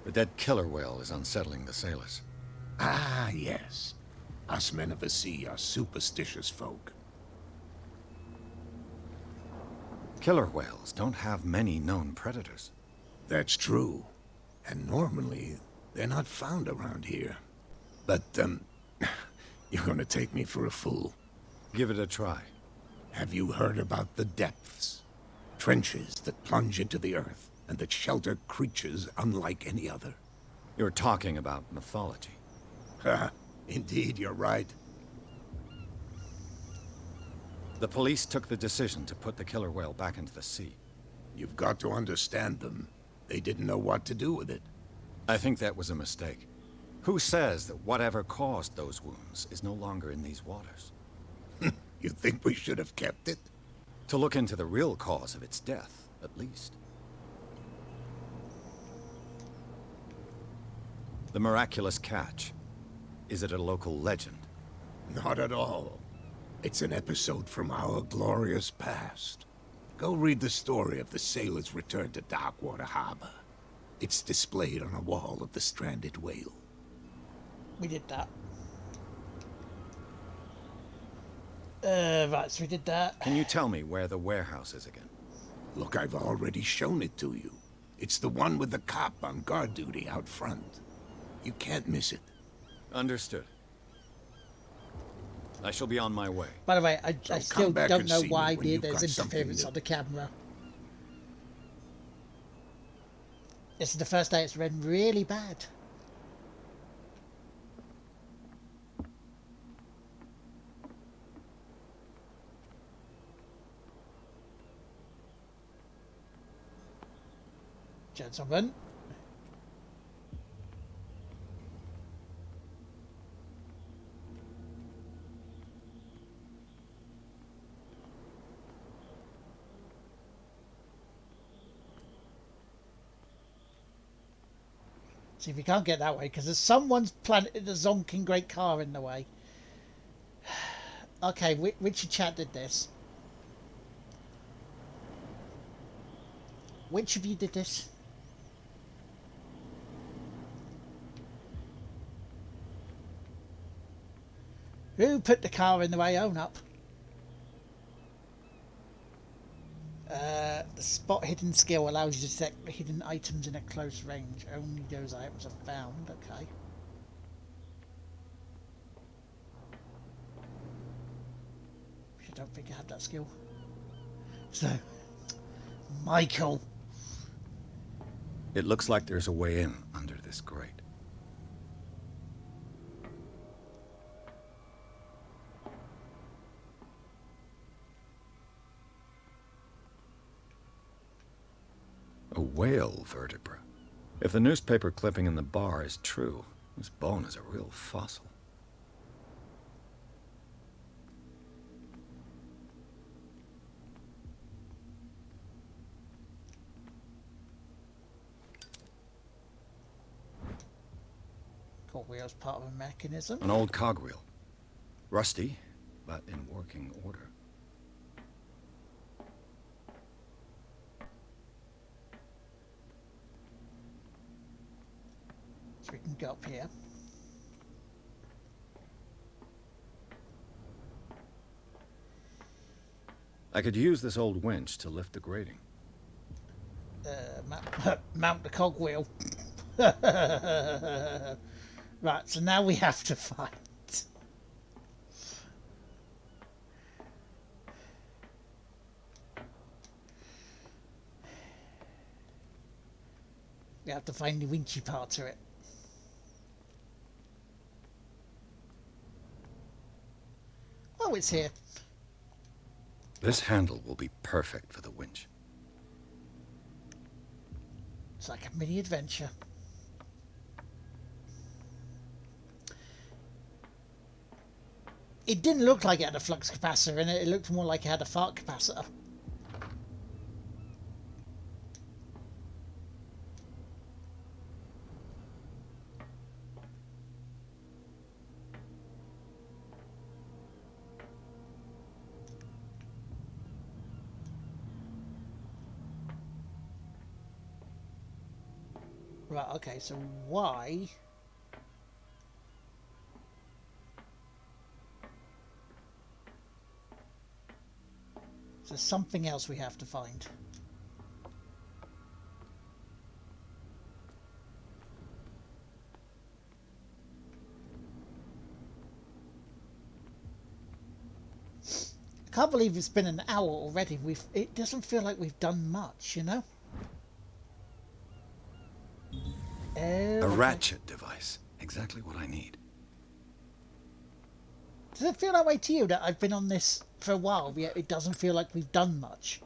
The dead killer whale is unsettling the sailors. Ah, yes. Us men of the sea are superstitious folk. Killer whales don't have many known predators. That's true. And normally, they're not found around here. But, you're gonna take me for a fool. Give it a try. Have you heard about the depths? Trenches that plunge into the earth and that shelter creatures unlike any other. You're talking about mythology. Ha! Indeed, you're right. The police took the decision to put the killer whale back into the sea. You've got to understand them. They didn't know what to do with it. I think that was a mistake. Who says that whatever caused those wounds is no longer in these waters? You think we should have kept it? To look into the real cause of its death, at least. The miraculous catch. Is it a local legend? Not at all. It's an episode from our glorious past. Go read the story of the sailor's return to Darkwater Harbor. It's displayed on a wall of the stranded whale. We did that. Right, so we did that. Can you tell me where the warehouse is again? Look, I've already shown it to you. It's the one with the cop on guard duty out front. You can't miss it. Understood. I shall be on my way. By the way, I still don't know why when you've there's got interference something on the camera. This is the first day it's been really bad. Gentlemen. See if you can't get that way, because there's someone's planted a zonking great car in the way. Okay, which chat did this? Which of you did this? Who put the car in the way? Own up. The spot hidden skill allows you to detect hidden items in a close range. Only those items are found. Okay. I don't think I have that skill. So, Michael. It looks like there's a way in under this grate. A whale vertebra. If the newspaper clipping in the bar is true, this bone is a real fossil. Cogwheel's part of a mechanism. An old cogwheel. Rusty, but in working order. So we can go up here. I could use this old winch to lift the grating. Mount the cogwheel. Right, so now we have to find. We have to find the winchy part to it. Oh, it's here. This handle will be perfect for the winch. It's like a mini adventure. It didn't look like it had a flux capacitor in it. It looked more like it had a fart capacitor. Right, okay, so why... So there's something else we have to find. I can't believe it's been an hour already. It doesn't feel like we've done much, you know? A ratchet device. Exactly what I need. Does it feel that way to you, that I've been on this for a while, yet it doesn't feel like we've done much?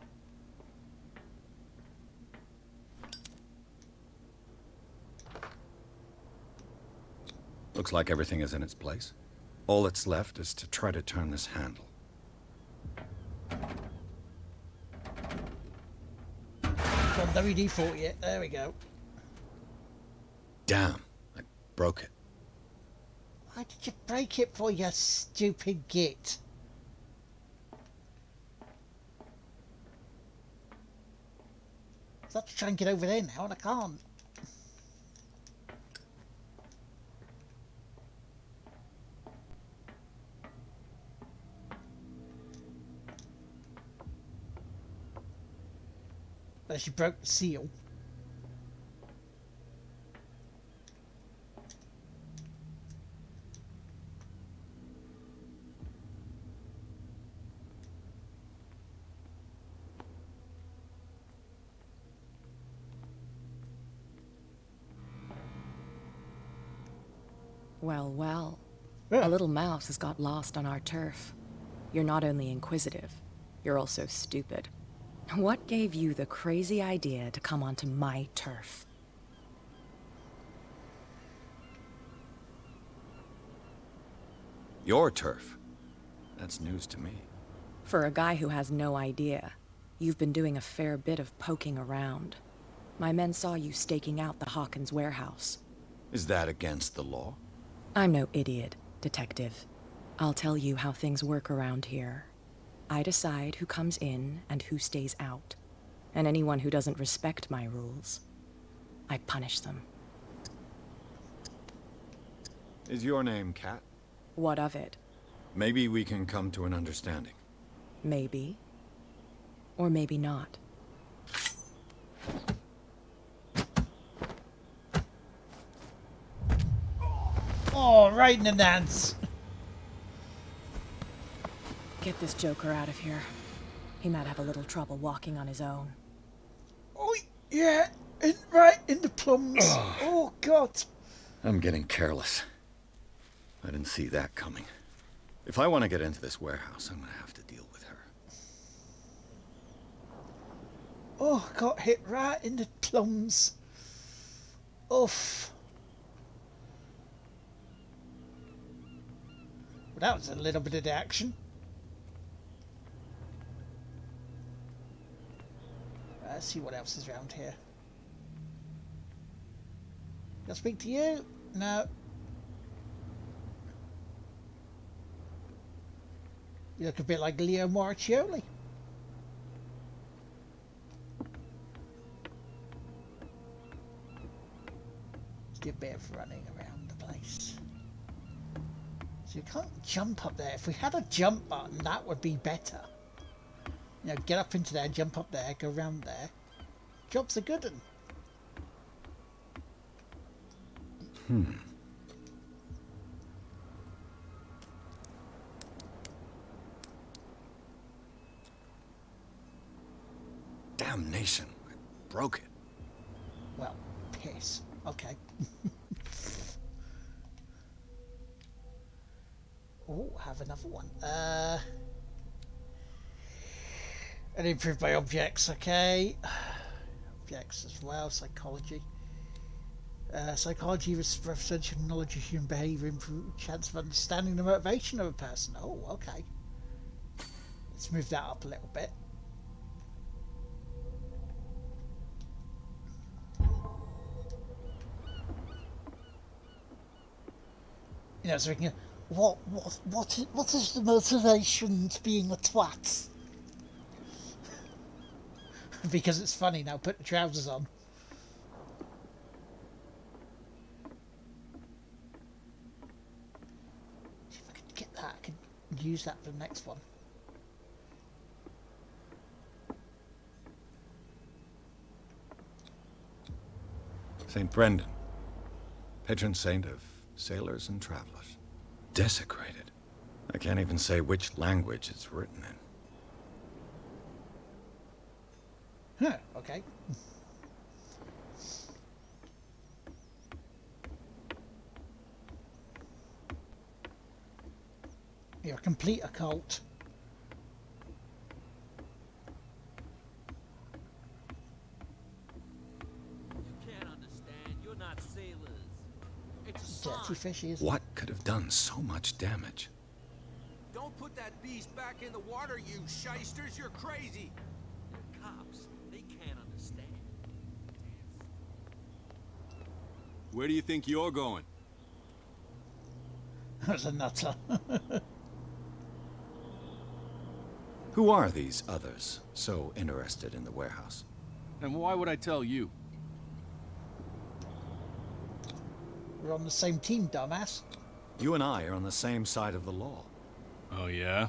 Looks like everything is in its place. All that's left is to try to turn this handle. From WD-40 it. There we go. Damn, I broke it. Why did you break it for, you stupid git? I have to try and get over there now and I can't. But she broke the seal. Well, well. A little mouse has got lost on our turf. You're not only inquisitive, you're also stupid. What gave you the crazy idea to come onto my turf? Your turf? That's news to me. For a guy who has no idea, you've been doing a fair bit of poking around. My men saw you staking out the Hawkins warehouse. Is that against the law? I'm no idiot, Detective. I'll tell you how things work around here. I decide who comes in and who stays out. And anyone who doesn't respect my rules, I punish them. Is your name Cat? What of it? Maybe we can come to an understanding. Maybe. Or maybe not. Oh, right in the dance. Get this joker out of here. He might have a little trouble walking on his own. Oh, yeah. Right in the plums. Oh, God. I'm getting careless. I didn't see that coming. If I want to get into this warehouse, I'm gonna have to deal with her. Oh, got hit right in the plums. Oof. Well, that was a little bit of the action. Let's see what else is around here. Can I speak to you? No. You look a bit like Leo Moraccioli. Let's do a bit of running around the place. So you can't jump up there. If we had a jump button, that would be better. You know, get up into there, jump up there, go around there. Job's a good one. Damnation. I broke it. Well, piss. Okay. Oh, have another one. And improve by objects, okay. Objects as well, psychology. Psychology represents your knowledge of human behaviour, improve chance of understanding the motivation of a person. Oh, okay. Let's move that up a little bit. You know, so we can go, what is the motivation to being a twat? Because it's funny now, put the trousers on. could use that for the next one. St. Brendan, patron saint of sailors and travelers. Desecrated. I can't even say which language it's written in. Huh, okay. You're a complete occult. Dirty fishes. What could have done so much damage? Don't put that beast back in the water, you shysters! You're crazy! They're cops. They can't understand. Where do you think you're going? That's a nutter. Who are these others so interested in the warehouse? And why would I tell you? We're on the same team, dumbass. You and I are on the same side of the law. Oh, yeah?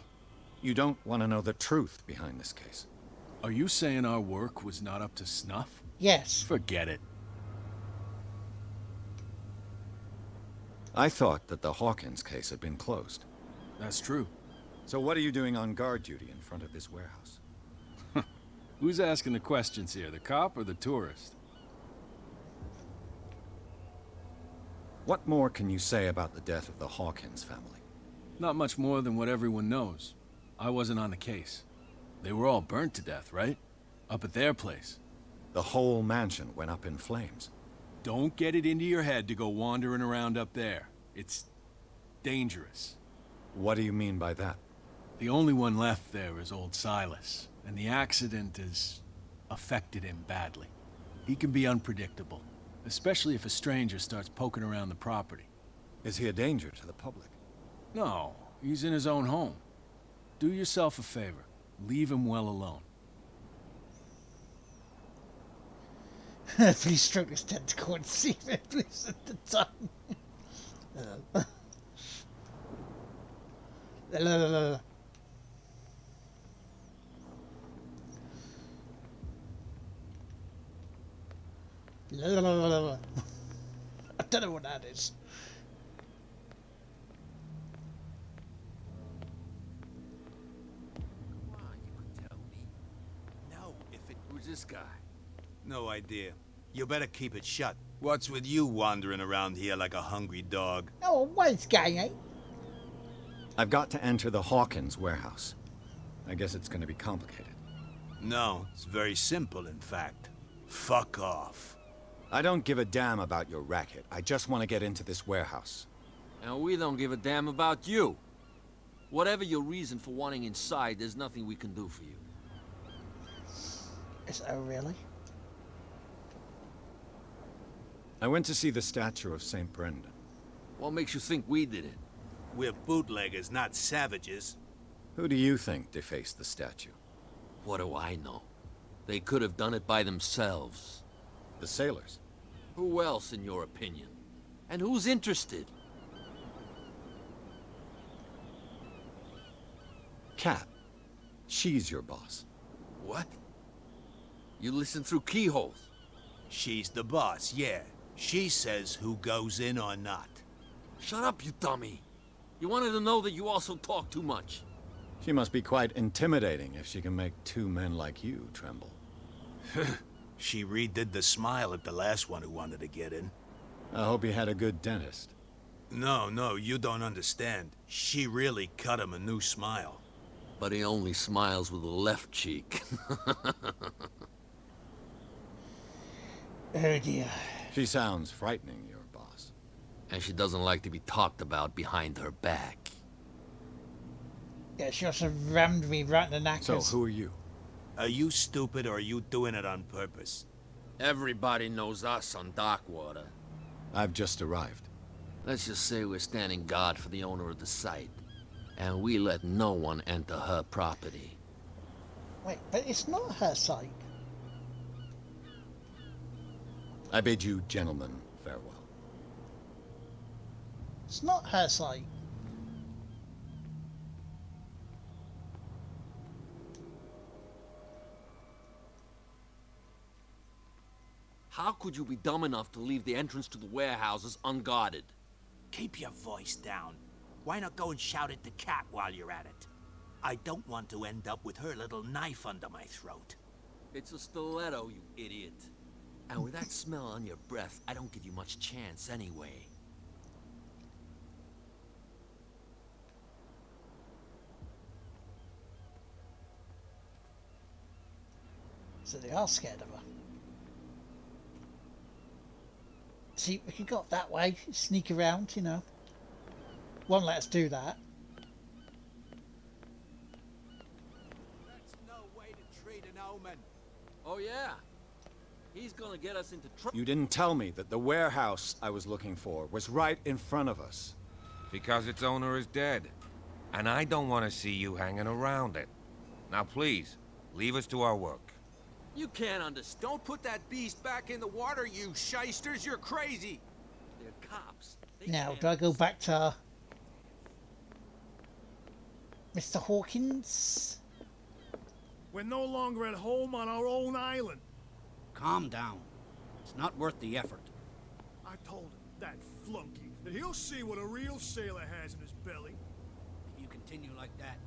You don't want to know the truth behind this case. Are you saying our work was not up to snuff? Yes. Forget it. I thought that the Hawkins case had been closed. That's true. So what are you doing on guard duty in front of this warehouse? Who's asking the questions here, the cop or the tourist? What more can you say about the death of the Hawkins family? Not much more than what everyone knows. I wasn't on the case. They were all burnt to death, right? Up at their place. The whole mansion went up in flames. Don't get it into your head to go wandering around up there. It's dangerous. What do you mean by that? The only one left there is old Silas, and the accident has affected him badly. He can be unpredictable, especially if a stranger starts poking around the property. Is he a danger to the public? No, he's in his own home. Do yourself a favor. Leave him well alone. Please stroke his tentacle and see if it loses the tongue. I don't know what that is. Come on, you could tell me. No, if it was this guy. No idea. You better keep it shut. What's with you wandering around here like a hungry dog? Oh, what's going on? I've got to enter the Hawkins warehouse. I guess it's going to be complicated. No, it's very simple, in fact. Fuck off. I don't give a damn about your racket. I just want to get into this warehouse. And we don't give a damn about you. Whatever your reason for wanting inside, there's nothing we can do for you. Oh, really? I went to see the statue of St. Brendan. What makes you think we did it? We're bootleggers, not savages. Who do you think defaced the statue? What do I know? They could have done it by themselves. The sailors? Who else, in your opinion? And who's interested? Cat. She's your boss. What? You listen through keyholes? She's the boss, yeah. She says who goes in or not. Shut up, you dummy. You wanted to know that you also talk too much. She must be quite intimidating if she can make two men like you tremble. She redid the smile at the last one who wanted to get in. I hope he had a good dentist. No, you don't understand. She really cut him a new smile. But he only smiles with the left cheek. Oh dear. She sounds frightening, your boss. And she doesn't like to be talked about behind her back. Yeah, she also rammed me right in the knackers. So, who are you? Are you stupid or are you doing it on purpose? Everybody knows us on Darkwater. I've just arrived. Let's just say we're standing guard for the owner of the site. And we let no one enter her property. Wait, but it's not her site. I bid you gentlemen farewell. It's not her site. How could you be dumb enough to leave the entrance to the warehouses unguarded? Keep your voice down. Why not go and shout at the cat while you're at it? I don't want to end up with her little knife under my throat. It's a stiletto, you idiot. And with that smell on your breath, I don't give you much chance anyway. So they are scared of her. See, we could go up that way, sneak around, you know. Won't let us do that. That's no way to treat an omen. Oh yeah? He's gonna get us into trouble. You didn't tell me that the warehouse I was looking for was right in front of us. Because its owner is dead. And I don't want to see you hanging around it. Now please, leave us to our work. You can't understand. Don't put that beast back in the water, you shysters. You're crazy. They're cops. Now, do I go back to Mr. Hawkins? We're no longer at home on our own island. Calm down. It's not worth the effort. I told him, that flunky, that he'll see what a real sailor has in his belly. If you continue like that,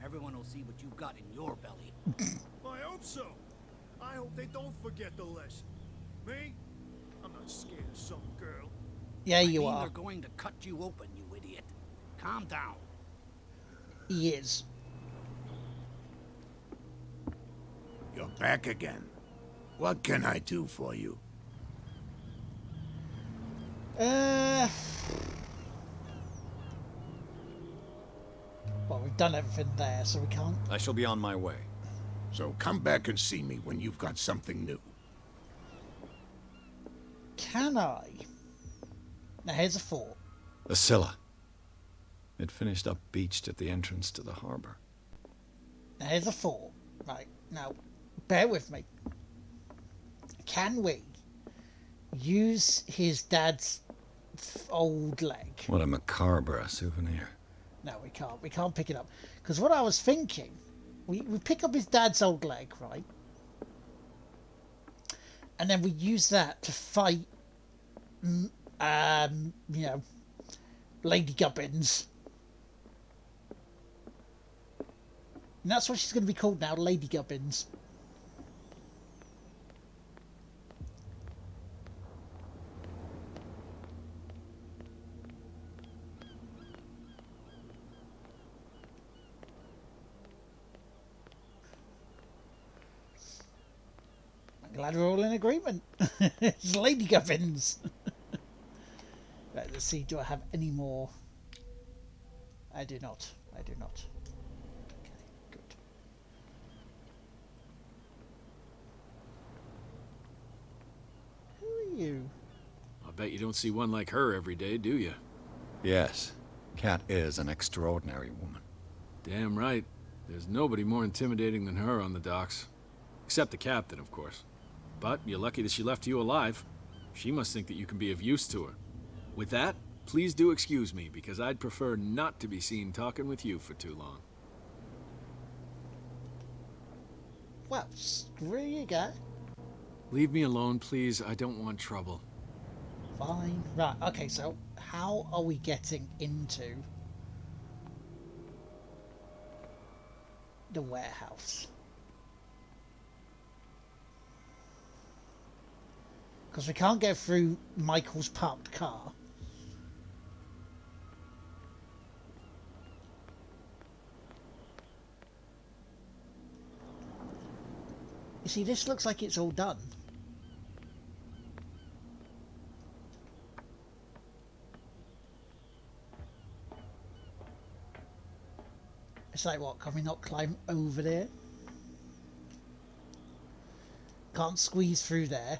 everyone will see what you've got in your belly. I hope so. I hope they don't forget the lesson. Me? I'm not scared of some girl. Yeah, you are. They're going to cut you open, you idiot. Calm down. He is. You're back again. What can I do for you? Well, we've done everything there, so we can't. I shall be on my way. So come back and see me when you've got something new. Can I? Now here's a fort. The Scylla. It finished up beached at the entrance to the harbor. Now here's a fort. Right, now, bear with me. Can we use his dad's old leg? What a macabre souvenir. No, we can't. We can't pick it up. Because what I was thinking, we pick up his dad's old leg, right? And then we use that to fight, you know, Lady Gubbins. And that's what she's going to be called now, Lady Gubbins. Glad we're all in agreement. It's Lady Gubbins. Right, let's see. Do I have any more? I do not. I do not. Okay, good. Who are you? I bet you don't see one like her every day, do you? Yes, Cat is an extraordinary woman. Damn right. There's nobody more intimidating than her on the docks. Except the captain, of course. But you're lucky that she left you alive. She must think that you can be of use to her. With that, please do excuse me, because I'd prefer not to be seen talking with you for too long. Well, screw you, guy. Leave me alone, please. I don't want trouble. Fine. Right, okay, so how are we getting into the warehouse? Because we can't go through Michael's parked car. You see, this looks like it's all done. It's like, what, can we not climb over there? Can't squeeze through there.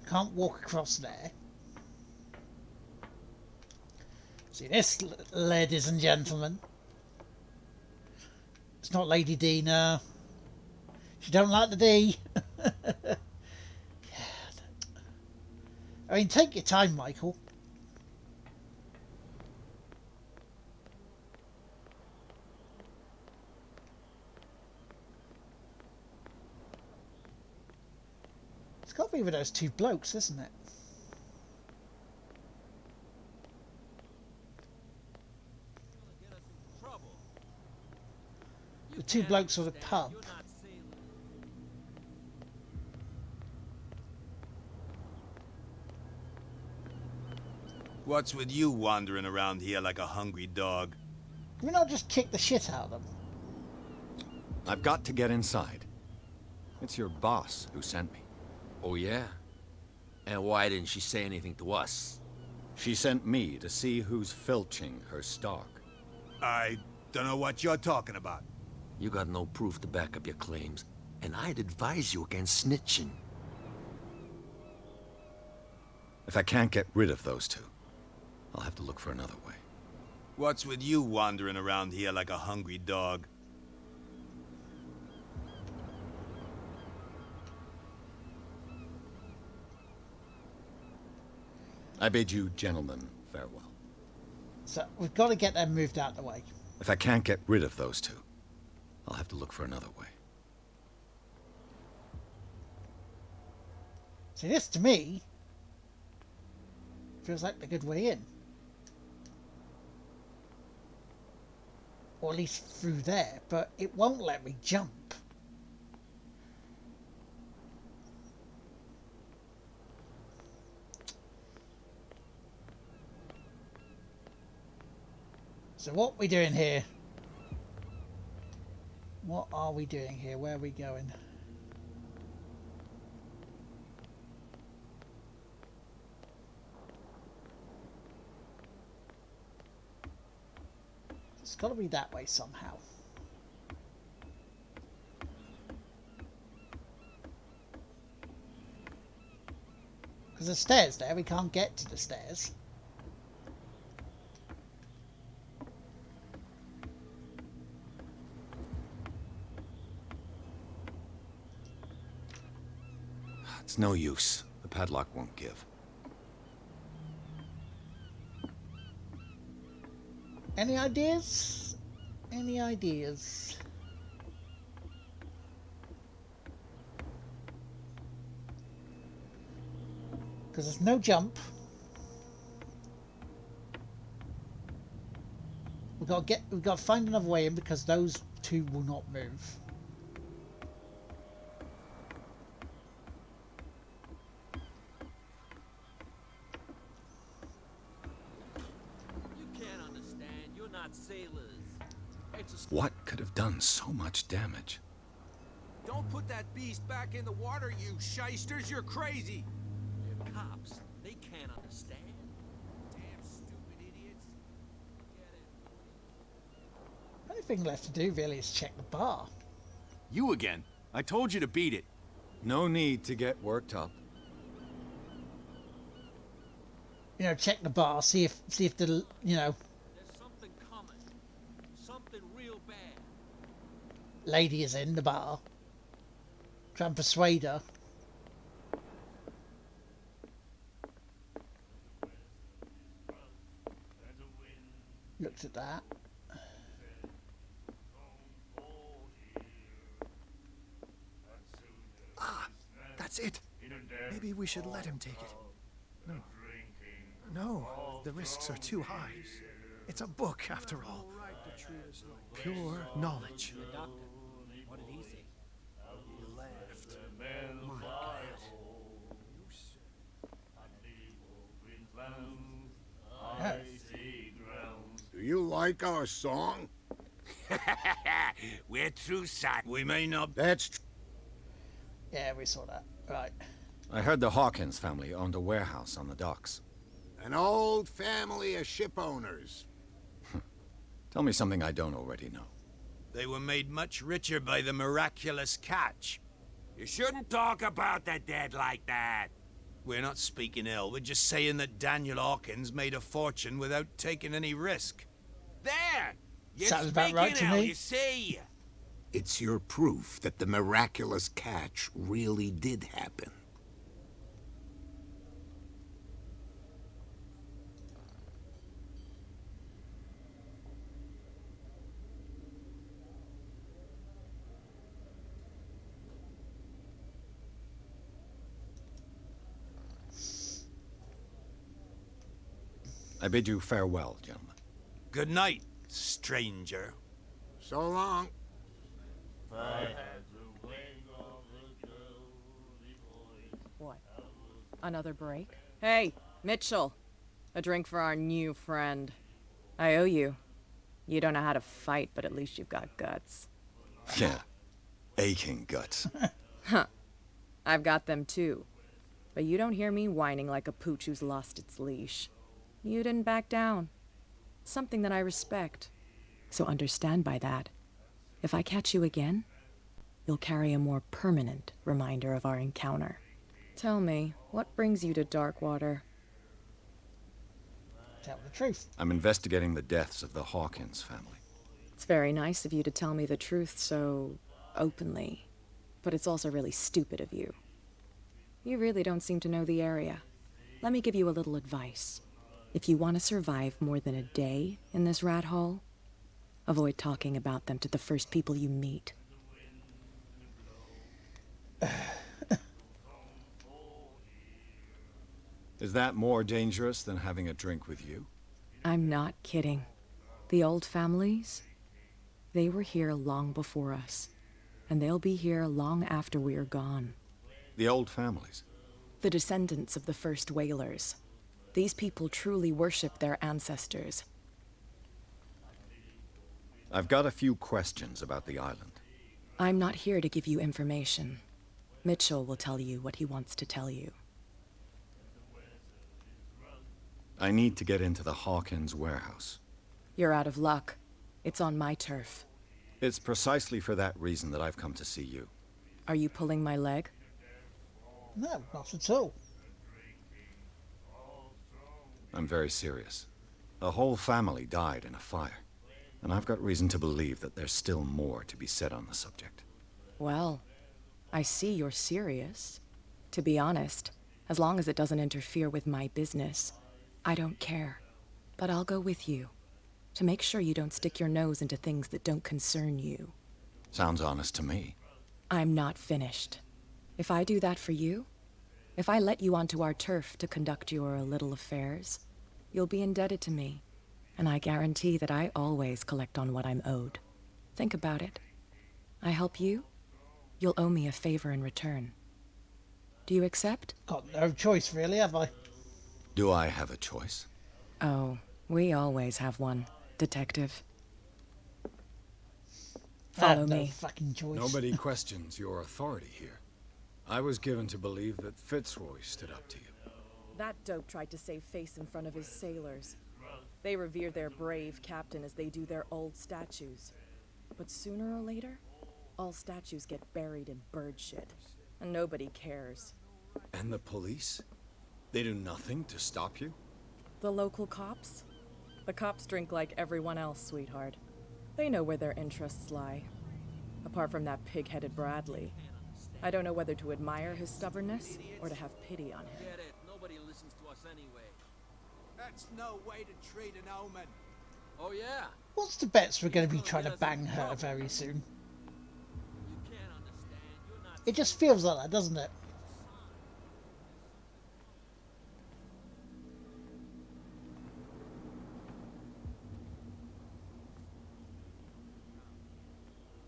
Can't walk across there. See this, ladies and gentlemen. It's not Lady D, no. She don't like the D. I mean, take your time, Michael. It's got to be with those two blokes, isn't it? The two blokes of the pub. What's with you wandering around here like a hungry dog? Can we not just kick the shit out of them? I've got to get inside. It's your boss who sent me. Oh, yeah? And why didn't she say anything to us? She sent me to see who's filching her stock. I don't know what you're talking about. You got no proof to back up your claims, and I'd advise you against snitching. If I can't get rid of those two, I'll have to look for another way. What's with you wandering around here like a hungry dog? I bid you gentlemen farewell. So we've got to get them moved out of the way. If I can't get rid of those two, I'll have to look for another way. See, this to me feels like the good way in. Or at least through there, but it won't let me jump. So what are we doing here? What are we doing here? Where are we going? It's got to be that way somehow. Because the stairs there, we can't get to the stairs. It's no use. The padlock won't give. Any ideas? Any ideas? Because there's no jump. We've got to find another way in because those two will not move. What could have done so much damage? Don't put that beast back in the water, you shysters! You're crazy! They're cops. They can't understand. Damn stupid idiots. Get it. The only thing left to do really is check the bar. You again. I told you to beat it. No need to get worked up. You know, check the bar, see if the, you know, There's something coming. Something real bad. lady is in the bar. Try and persuade her. Looked at that. Ah, that's it. Maybe we should let him take it. No. No, the risks are too high. It's a book, after all. Pure knowledge. The doctor. What did he say? He left. My God. Do you like our song? We're true sight. We may not. That's Yeah, we saw that. Right. I heard the Hawkins family owned a warehouse on the docks. an old family of ship owners. Tell me something I don't already know. They were made much richer by the miraculous catch. You shouldn't talk about the dead like that. We're not speaking ill, we're just saying that Daniel Hawkins made a fortune without taking any risk. There! You're Sounds about right to ill, me. you see. It's your proof that the miraculous catch really did happen. I bid you farewell, gentlemen. Good night, stranger. So long. What? Another break? Hey, Mitchell! A drink for our new friend. I owe you. You don't know how to fight, but at least you've got guts. Yeah. Aching guts. Huh. I've got them too. But you don't hear me whining like a pooch who's lost its leash. You didn't back down. It's something that I respect. So understand by that, if I catch you again, you'll carry a more permanent reminder of our encounter. Tell me, what brings you to Darkwater? Tell the truth. I'm investigating the deaths of the Hawkins family. It's very nice of you to tell me the truth so openly, but it's also really stupid of you. You really don't seem to know the area. Let me give you a little advice. If you want to survive more than a day in this rat hole, avoid talking about them to the first people you meet. Is that more dangerous than having a drink with you? I'm not kidding. The old families, they were here long before us, and they'll be here long after we're gone. The old families? The descendants of the first whalers. These people truly worship their ancestors. I've got a few questions about the island. I'm not here to give you information. Mitchell will tell you what he wants to tell you. I need to get into the Hawkins warehouse. You're out of luck. It's on my turf. It's precisely for that reason that I've come to see you. Are you pulling my leg? No, not at all. I'm very serious. A whole family died in a fire, and I've got reason to believe that there's still more to be said on the subject. Well, I see you're serious. To be honest, as long as it doesn't interfere with my business, I don't care. But I'll go with you, to make sure you don't stick your nose into things that don't concern you. Sounds honest to me. I'm not finished. If I do that for you, if I let you onto our turf to conduct your little affairs, you'll be indebted to me, and I guarantee that I always collect on what I'm owed. Think about it. I help you, you'll owe me a favor in return. Do you accept? Got no choice, really, have I? Do I have a choice? Oh, we always have one, Detective. Follow no me. Fucking choice. Nobody questions your authority here. I was given to believe that Fitzroy stood up to you. That dope tried to save face in front of his sailors. They revere their brave captain as they do their old statues. But sooner or later, all statues get buried in bird shit, and nobody cares. And the police? They do nothing to stop you? The local cops? The cops drink like everyone else, sweetheart. They know where their interests lie. Apart from that pig-headed Bradley. I don't know whether to admire his stubbornness or to have pity on him. Get it. Nobody listens to us anyway. That's no way to treat an omen. Oh, yeah? What's the bets we're going to be trying to bang her very soon? It just feels like that, doesn't it?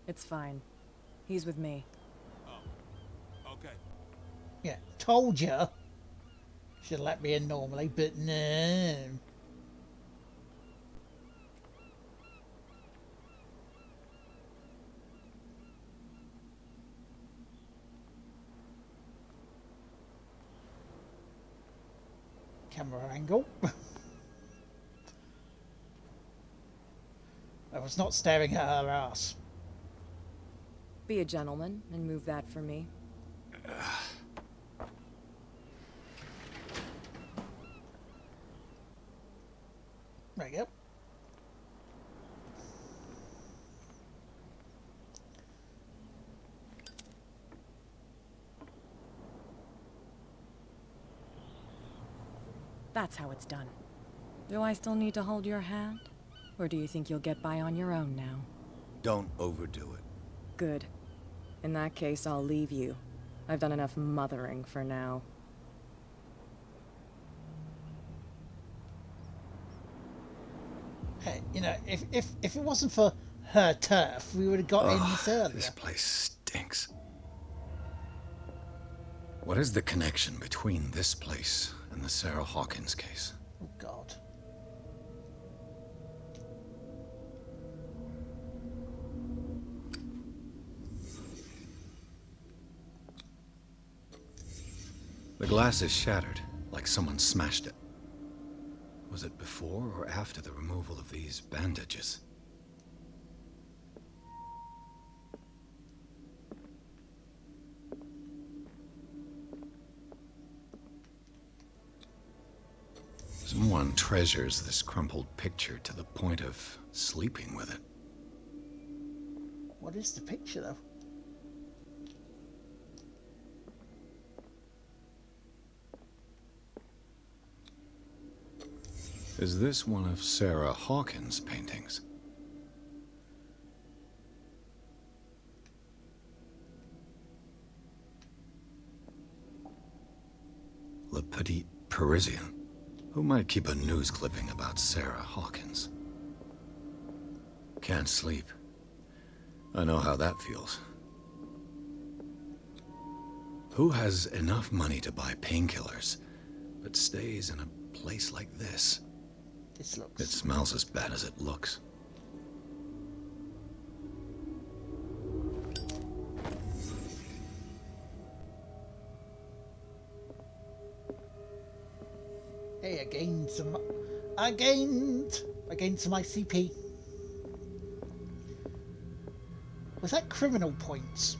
It's fine. He's with me. Okay. Yeah, told you. Should let me in normally, but no. Camera angle. I was not staring at her ass. Be a gentleman and move that for me. There you go. That's how it's done. Do I still need to hold your hand? Or do you think you'll get by on your own now? Don't overdo it. Good. In that case, I'll leave you. I've done enough mothering for now. You know, if it wasn't for her turf, we would have got in this earlier. This place stinks. What is the connection between this place and the Sarah Hawkins case? Oh, God. The glass is shattered, like someone smashed it. Was it before or after the removal of these bandages? Someone treasures this crumpled picture to the point of sleeping with it. What is the picture, though? Is this one of Sarah Hawkins' paintings? Le Petit Parisien. Who might keep a news clipping about Sarah Hawkins? Can't sleep. I know how that feels. Who has enough money to buy painkillers, but stays in a place like this? This looks... It smells as bad as it looks. Hey, I gained some ICP. Was that criminal points?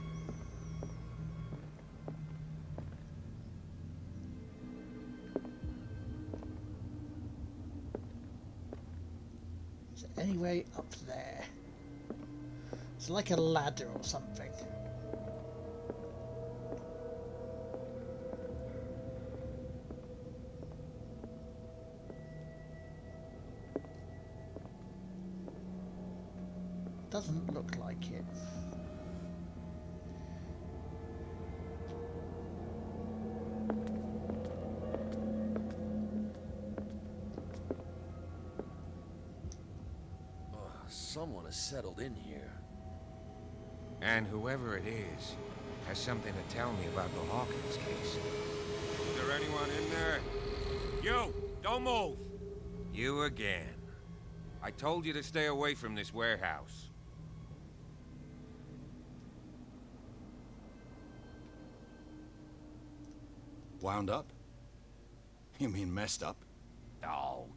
Is there any way up there? It's like a ladder or something. Doesn't look like it. Someone has settled in here. And whoever it is has something to tell me about the Hawkins case. Is there anyone in there? You! Don't move! You again. I told you to stay away from this warehouse. Wound up? You mean messed up? Dog.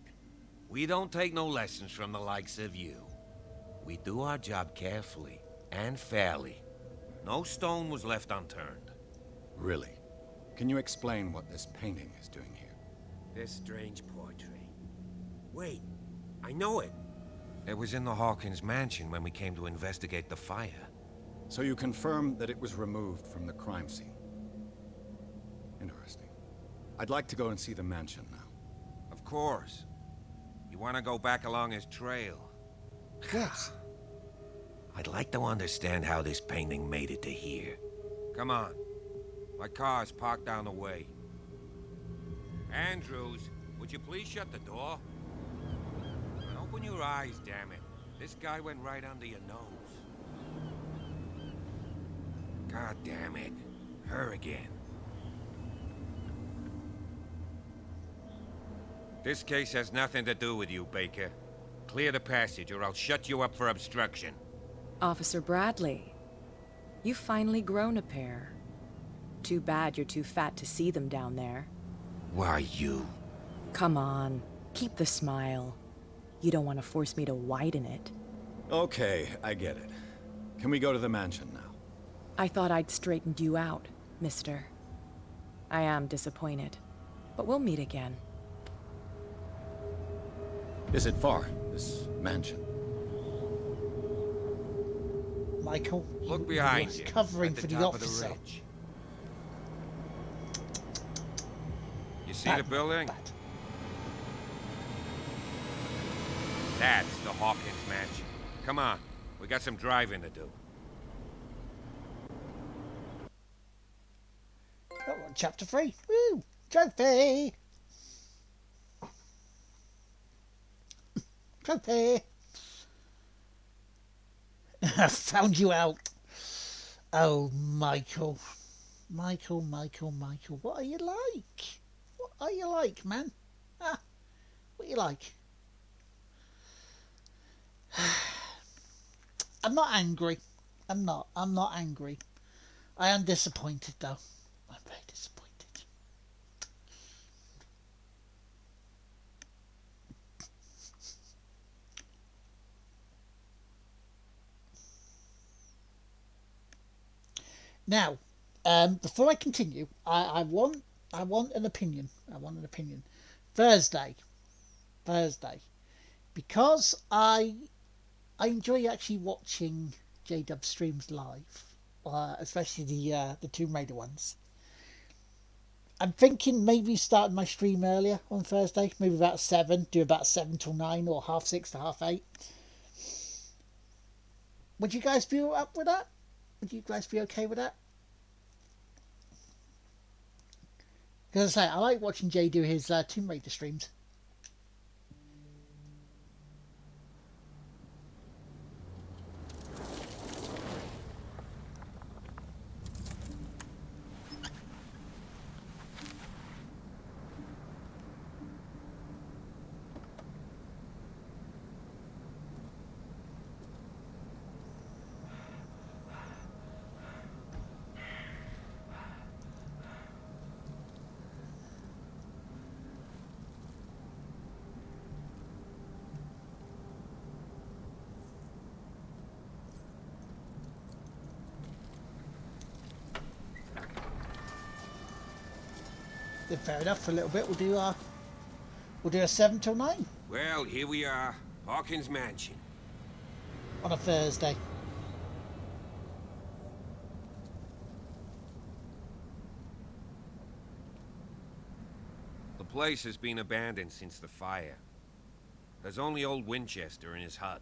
We don't take no lessons from the likes of you. We do our job carefully and fairly. No stone was left unturned. Really? Can you explain what this painting is doing here? This strange portrait. Wait, I know it. It was in the Hawkins mansion when we came to investigate the fire. So you confirm that it was removed from the crime scene? Interesting. I'd like to go and see the mansion now. Of course. You want to go back along his trail? Yes. I'd like to understand how this painting made it to here. Come on. My car's parked down the way. Andrews, would you please shut the door? And open your eyes, damn it. This guy went right under your nose. God damn it. Her again. This case has nothing to do with you, Baker. Clear the passage or I'll shut you up for obstruction. Officer Bradley, you've finally grown a pair. Too bad you're too fat to see them down there. Why, you? Come on, keep the smile. You don't want to force me to widen it. Okay, I get it. Can we go to the mansion now? I thought I'd straightened you out, mister. I am disappointed, but we'll meet again. Is it far, this mansion? Michael, look behind you. You. Covering at for the the top officer. Of the ridge. You see the building? That's the Hawkins mansion. Come on, we got some driving to do. Oh, chapter 3. Woo! Trophy! Trophy! I found you out. Oh, Michael. Michael. What are you like? What are you like, man? Ah, what are you like? I'm not angry. I'm not angry. I am disappointed, though. I'm very disappointed. Now, before I continue, I want an opinion. I want an opinion. Thursday, because I enjoy actually watching JW streams live, especially the Tomb Raider ones. I'm thinking maybe starting my stream earlier on Thursday, maybe about 7, do about 7 till 9 or half 6 to half 8. Would you guys be up with that? Would you guys be okay with that? Because I say, I like watching Jay do his Tomb Raider streams. Then fair enough. For a little bit, we'll do a 7 till 9 Well, here we are, Hawkins Mansion. on a Thursday. The place has been abandoned since the fire. There's only old Winchester in his hut.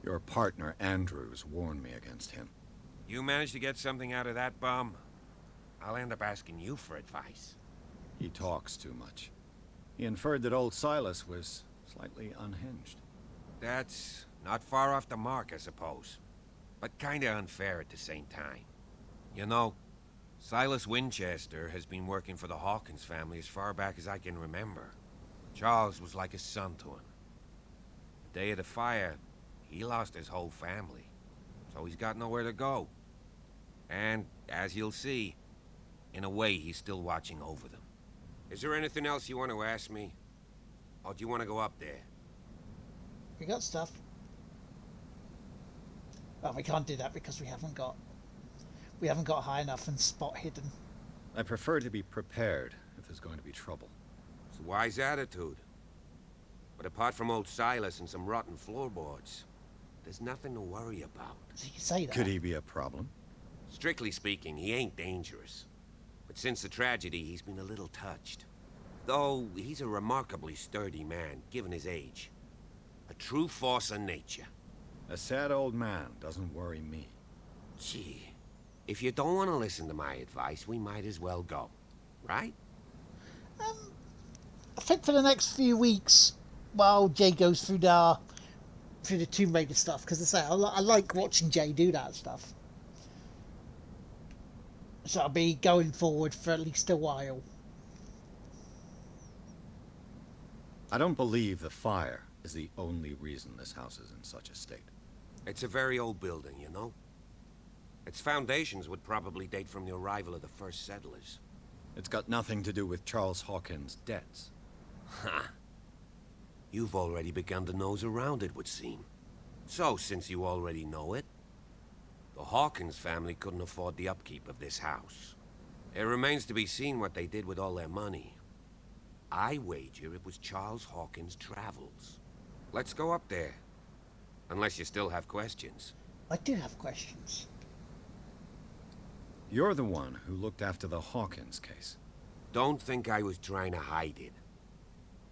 Your partner, Andrews, warned me against him. You managed to get something out of that bum? I'll end up asking you for advice. He talks too much. He inferred that old Silas was slightly unhinged. That's not far off the mark, I suppose. But kinda unfair at the same time. You know, Silas Winchester has been working for the Hawkins family as far back as I can remember. Charles was like a son to him. The day of the fire, he lost his whole family, so he's got nowhere to go. And, as you'll see, in a way, he's still watching over them. Is there anything else you want to ask me? Or do you want to go up there? We got stuff. Oh, we can't do that because we haven't got high enough and spot hidden. I prefer to be prepared if there's going to be trouble. It's a wise attitude. But apart from old Silas and some rotten floorboards, there's nothing to worry about. So you say that. Could he be a problem? Strictly speaking, he ain't dangerous. But since the tragedy, he's been a little touched. Though he's a remarkably sturdy man, given his age. A true force of nature. A sad old man doesn't worry me. Gee, if you don't want to listen to my advice, we might as well go. Right? I think for the next few weeks, while Jay goes through the Tomb Raider stuff, because I say I like watching Jay do that stuff. So I'll be going forward for at least a while. I don't believe the fire is the only reason this house is in such a state. It's a very old building, you know? Its foundations would probably date from the arrival of the first settlers. It's got nothing to do with Charles Hawkins' debts. Ha! You've already begun to nose around it, would seem. So, since you already know it, the Hawkins family couldn't afford the upkeep of this house. It remains to be seen what they did with all their money. I wager it was Charles Hawkins' travels. Let's go up there. Unless you still have questions. I do have questions. You're the one who looked after the Hawkins case. Don't think I was trying to hide it.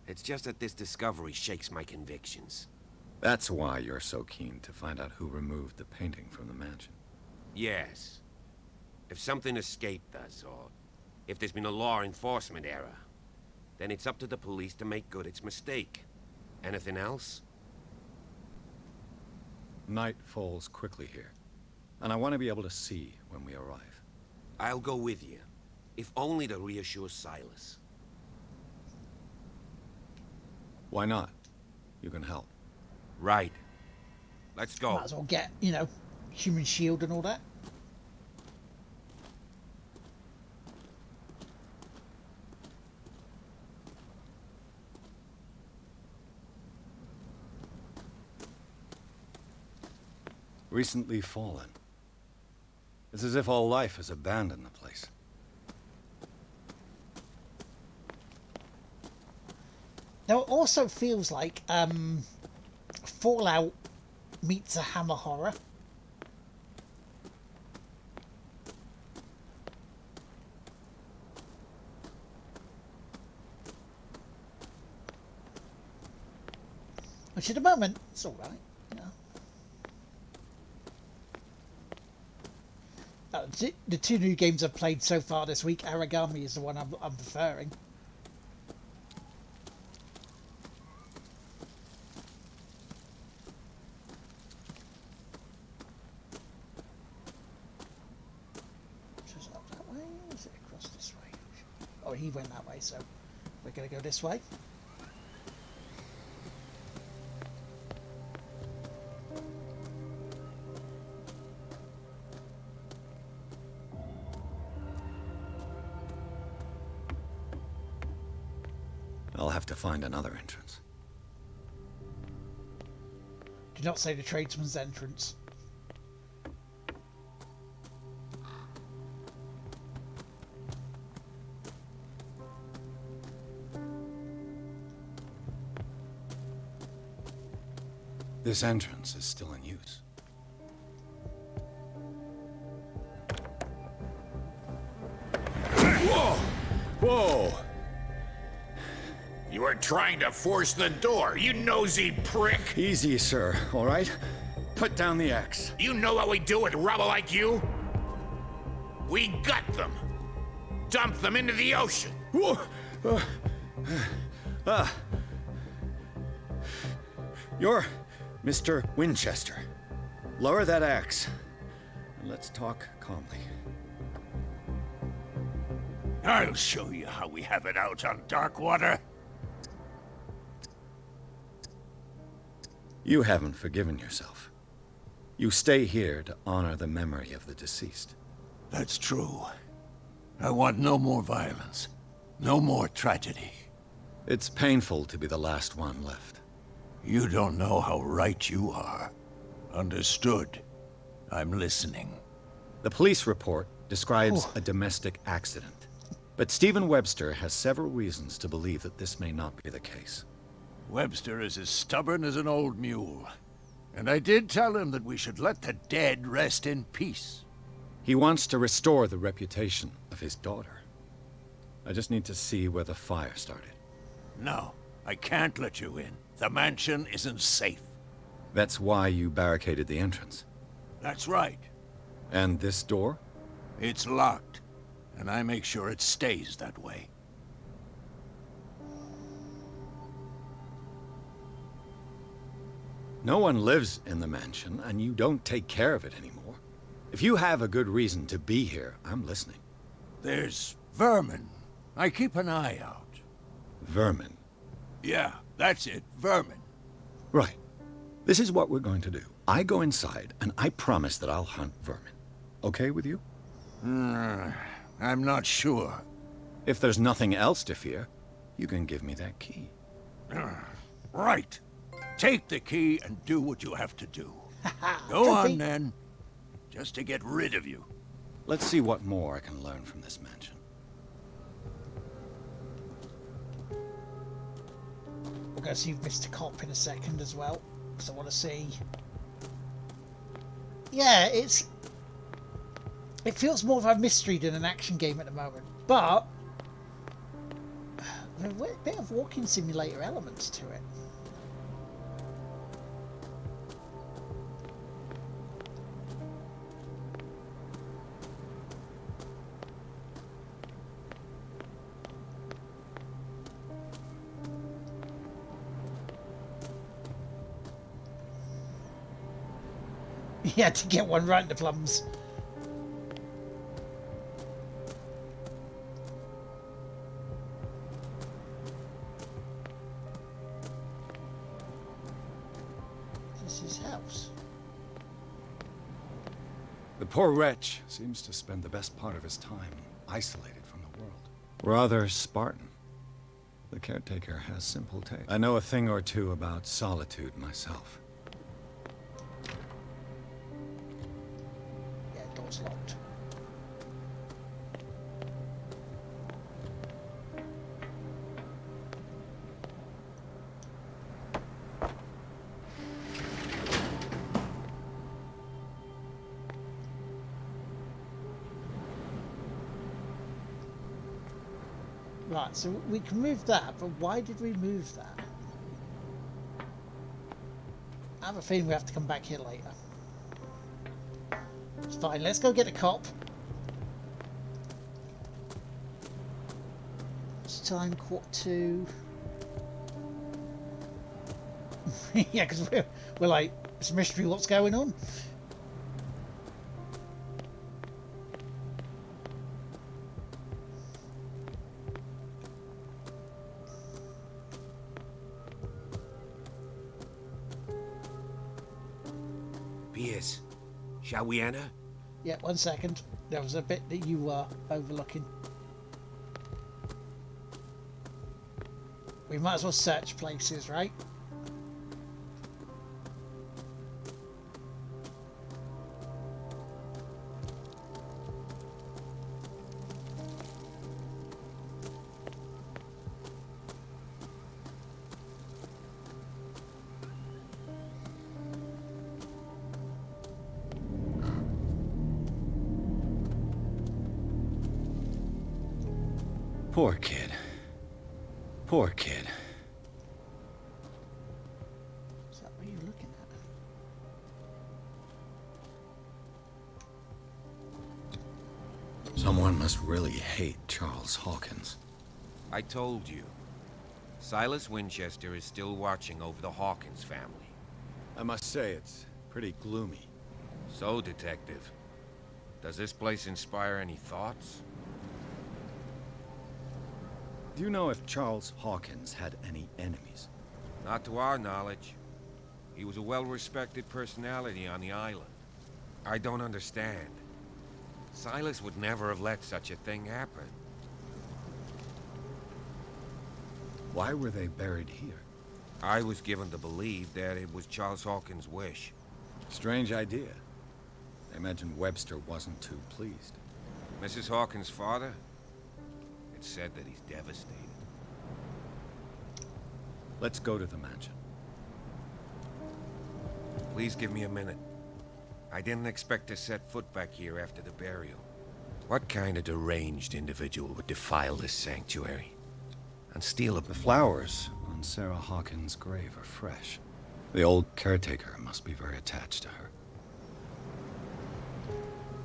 It's just that this discovery shakes my convictions. That's why you're so keen to find out who removed the painting from the mansion. Yes. If something escaped us, or if there's been a law enforcement error, then it's up to the police to make good its mistake. Anything else? Night falls quickly here, and I want to be able to see when we arrive. I'll go with you, if only to reassure Silas. Why not? You can help. Right. Let's go. Might as well get, you know, human shield and all that. Recently fallen. It's as if all life has abandoned the place. Now it also feels like Fallout meets a Hammer horror. Which at the moment, it's alright, you know. The two new games I've played so far this week, Origami is the one I'm preferring. Just up that way, or is it across this way? Oh, he went that way, so we're going to go this way. I'll have to find another entrance. Do not say the tradesman's entrance. This entrance is still in use. Whoa! Whoa! You are trying to force the door, you nosy prick! Easy, sir, all right? Put down the axe. You know what we do with rubble like you? We gut them. Dump them into the ocean. Whoa! You're Mr. Winchester. Lower that axe, and let's talk calmly. I'll show you how we have it out on Darkwater. You haven't forgiven yourself. You stay here to honor the memory of the deceased. That's true. I want no more violence. No more tragedy. It's painful to be the last one left. You don't know how right you are. Understood. I'm listening. The police report describes a domestic accident, but Stephen Webster has several reasons to believe that this may not be the case. Webster is as stubborn as an old mule. And I did tell him that we should let the dead rest in peace. He wants to restore the reputation of his daughter. I just need to see where the fire started. No, I can't let you in. The mansion isn't safe. That's why you barricaded the entrance. That's right. And this door? It's locked, and I make sure it stays that way. No one lives in the mansion, and you don't take care of it anymore. If you have a good reason to be here, I'm listening. There's vermin. I keep an eye out. Vermin? Yeah, that's it, vermin. Right. This is what we're going to do. I go inside, and I promise that I'll hunt vermin. Okay with you? I'm not sure. If there's nothing else to fear, you can give me that key. Right. Take the key and do what you have to do. Go on, then. Just to get rid of you. Let's see what more I can learn from this mansion. We're going to see Mr. Cop in a second as well, because I want to see... Yeah, it feels more of a mystery than an action game at the moment, but there's a bit of walking simulator elements to it. He had to get one right in the plums. This is his house. The poor wretch seems to spend the best part of his time isolated from the world. Rather Spartan. The caretaker has simple taste. I know a thing or two about solitude myself. Yeah, door's locked. Right, so we can move that, but why did we move that? I have a feeling we have to come back here later. It's fine, let's go get a cop. It's time, 1:45. Yeah, because we're like, it's a mystery, what's going on? Pierce, shall we enter? Yeah, 1 second. There was a bit that you were overlooking. We might as well search places, right? Poor kid. Poor kid. Is that what you're looking at? Someone must really hate Charles Hawkins. I told you. Silas Winchester is still watching over the Hawkins family. I must say, it's pretty gloomy. So, Detective, does this place inspire any thoughts? Do you know if Charles Hawkins had any enemies? Not to our knowledge. He was a well-respected personality on the island. I don't understand. Silas would never have let such a thing happen. Why were they buried here? I was given to believe that it was Charles Hawkins' wish. Strange idea. I imagine Webster wasn't too pleased. Mrs. Hawkins' father? It's said that he's devastated. Let's go to the mansion. Please give me a minute. I didn't expect to set foot back here after the burial. What kind of deranged individual would defile this sanctuary? And steal The flowers on Sarah Hawkins' grave are fresh. The old caretaker must be very attached to her.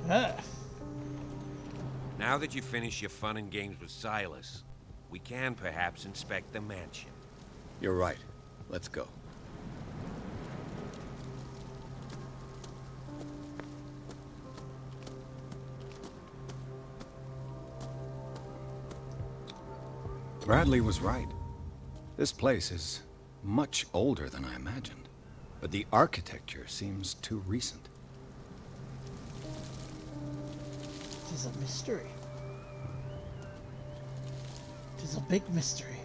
Ah. Now that you finish your fun and games with Silas, we can perhaps inspect the mansion. You're right. Let's go. Bradley was right. This place is much older than I imagined, but the architecture seems too recent. It is a mystery. It is a big mystery.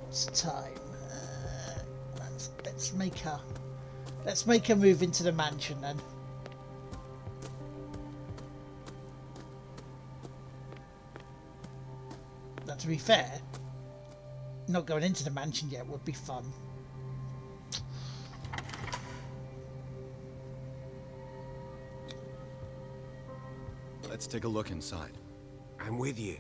It's time. Let's make her move into the mansion then. Now, to be fair, not going into the mansion yet would be fun. Let's take a look inside. I'm with you.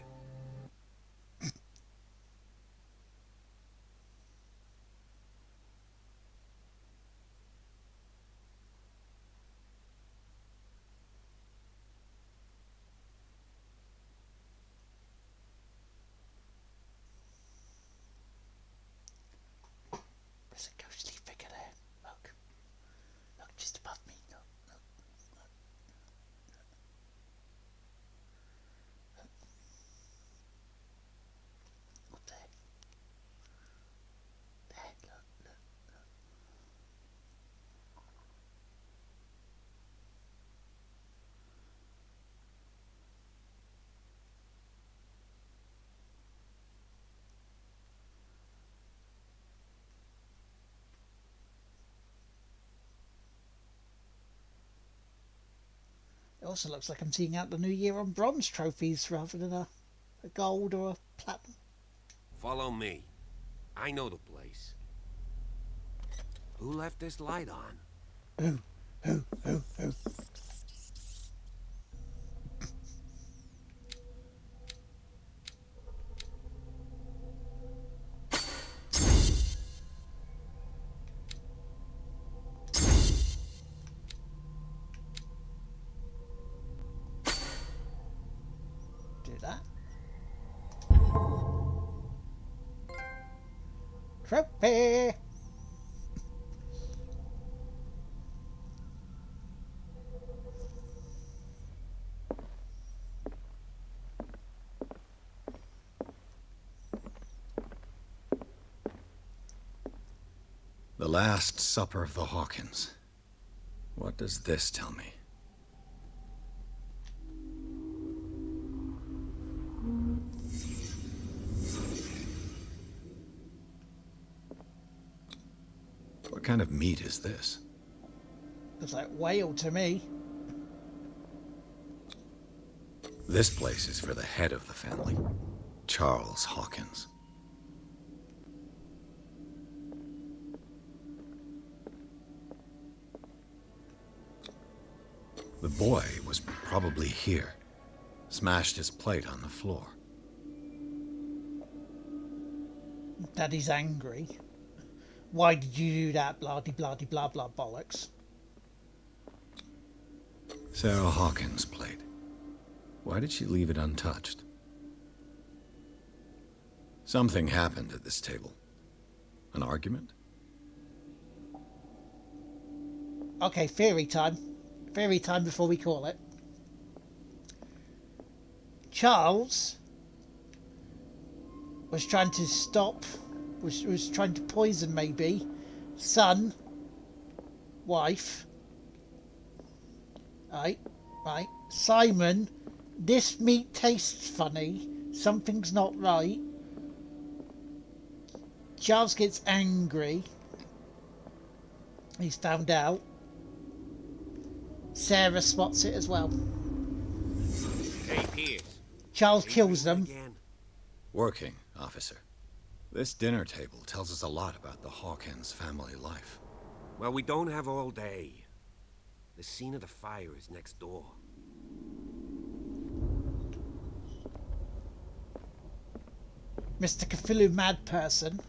also looks like I'm seeing out the new year on bronze trophies rather than a gold or a platinum. Follow me. I know the place. Who left this light on? Who? Do that. Trophy! The Last Supper of the Hawkins. What does this tell me? What kind of meat is this? Looks like whale to me. This place is for the head of the family, Charles Hawkins. The boy was probably here. Smashed his plate on the floor. Daddy's angry. Why did you do that? Blah de blah de blah blah bollocks. Sarah Hawkins' plate. Why did she leave it untouched? Something happened at this table. An argument? Okay, theory time. Theory time before we call it. Charles was trying to stop, was trying to poison maybe, son, wife. Right. Simon, this meat tastes funny. Something's not right. Charles gets angry. He's found out. Sarah spots it as well. Hey, Pierce. Charles kills them. Working, officer. This dinner table tells us a lot about the Hawkins family life. Well, we don't have all day. The scene of the fire is next door. Mr. Cthulhu mad person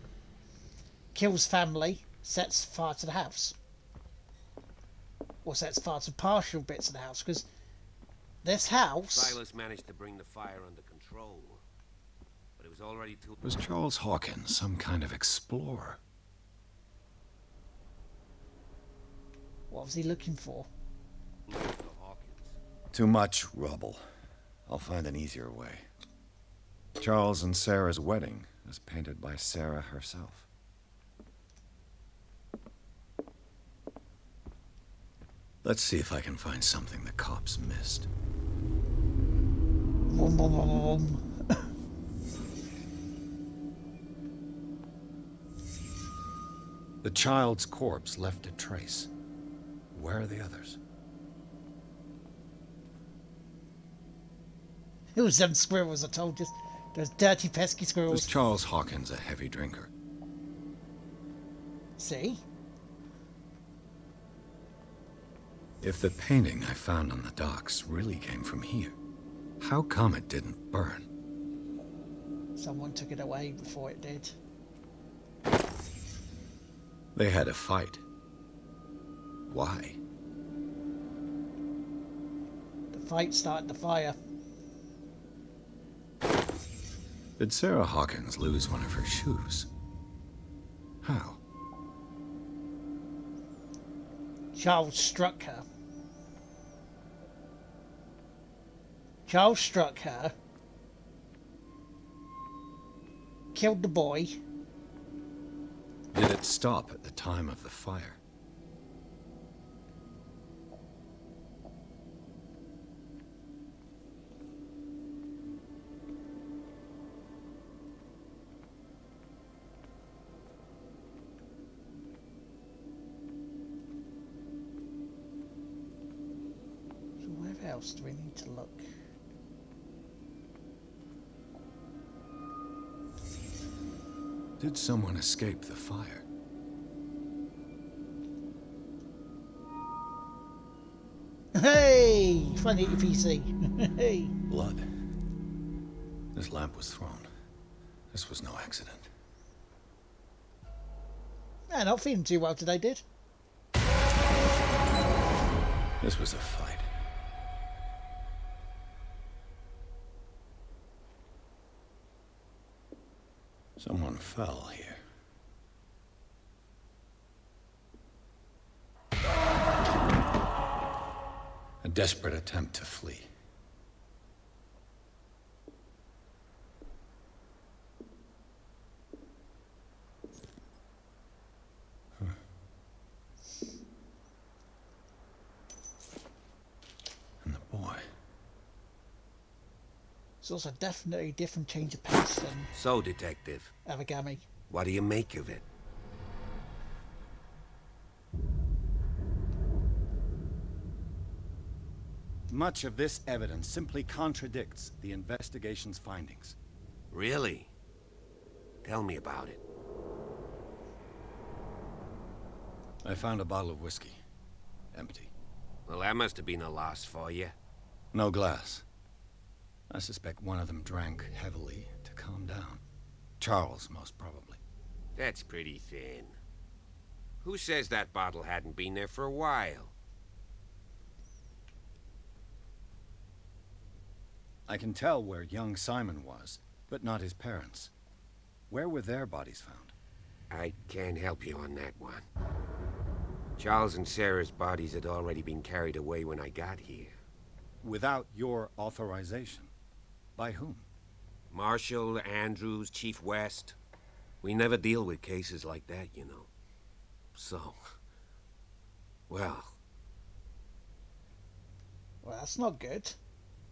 kills family, sets fire to the house. Or sets fire to partial bits of the house, because this house... Silas managed to bring the fire under control, but it was already too... Was Charles Hawkins some kind of explorer? What was he looking for? Too much rubble. I'll find an easier way. Charles and Sarah's wedding was painted by Sarah herself. Let's see if I can find something the cops missed. The child's corpse left a trace. Where are the others? It was them squirrels, I told you. Those dirty, pesky squirrels. Was Charles Hawkins a heavy drinker? See? If the painting I found on the docks really came from here, how come it didn't burn? Someone took it away before it did. They had a fight. Why? The fight started the fire. Did Sarah Hawkins lose one of her shoes? How? Charles struck her. Charles struck her. Killed the boy. Did it stop at the time of the fire? else do we need to look? Did someone escape the fire? Hey! Finally hit your PC. Hey! Blood. This lamp was thrown. This was no accident. Man, not feeling too well today, did? This was a fight. Someone fell here. A desperate attempt to flee. And the boy. It's also definitely a different change of pace than So, Detective, Avagami. what do you make of it? Much of this evidence simply contradicts the investigation's findings. Really? Tell me about it. I found a bottle of whiskey. Empty. Well, that must have been a loss for you. No glass. I suspect one of them drank heavily to calm down. Charles, most probably. That's pretty thin. Who says that bottle hadn't been there for a while? I can tell where young Simon was, but not his parents. Where were their bodies found? I can't help you on that one. Charles and Sarah's bodies had already been carried away when I got here. Without your authorization? By whom? Marshall, Andrews, Chief West. We never deal with cases like that, you know. So... well... Well, that's not good.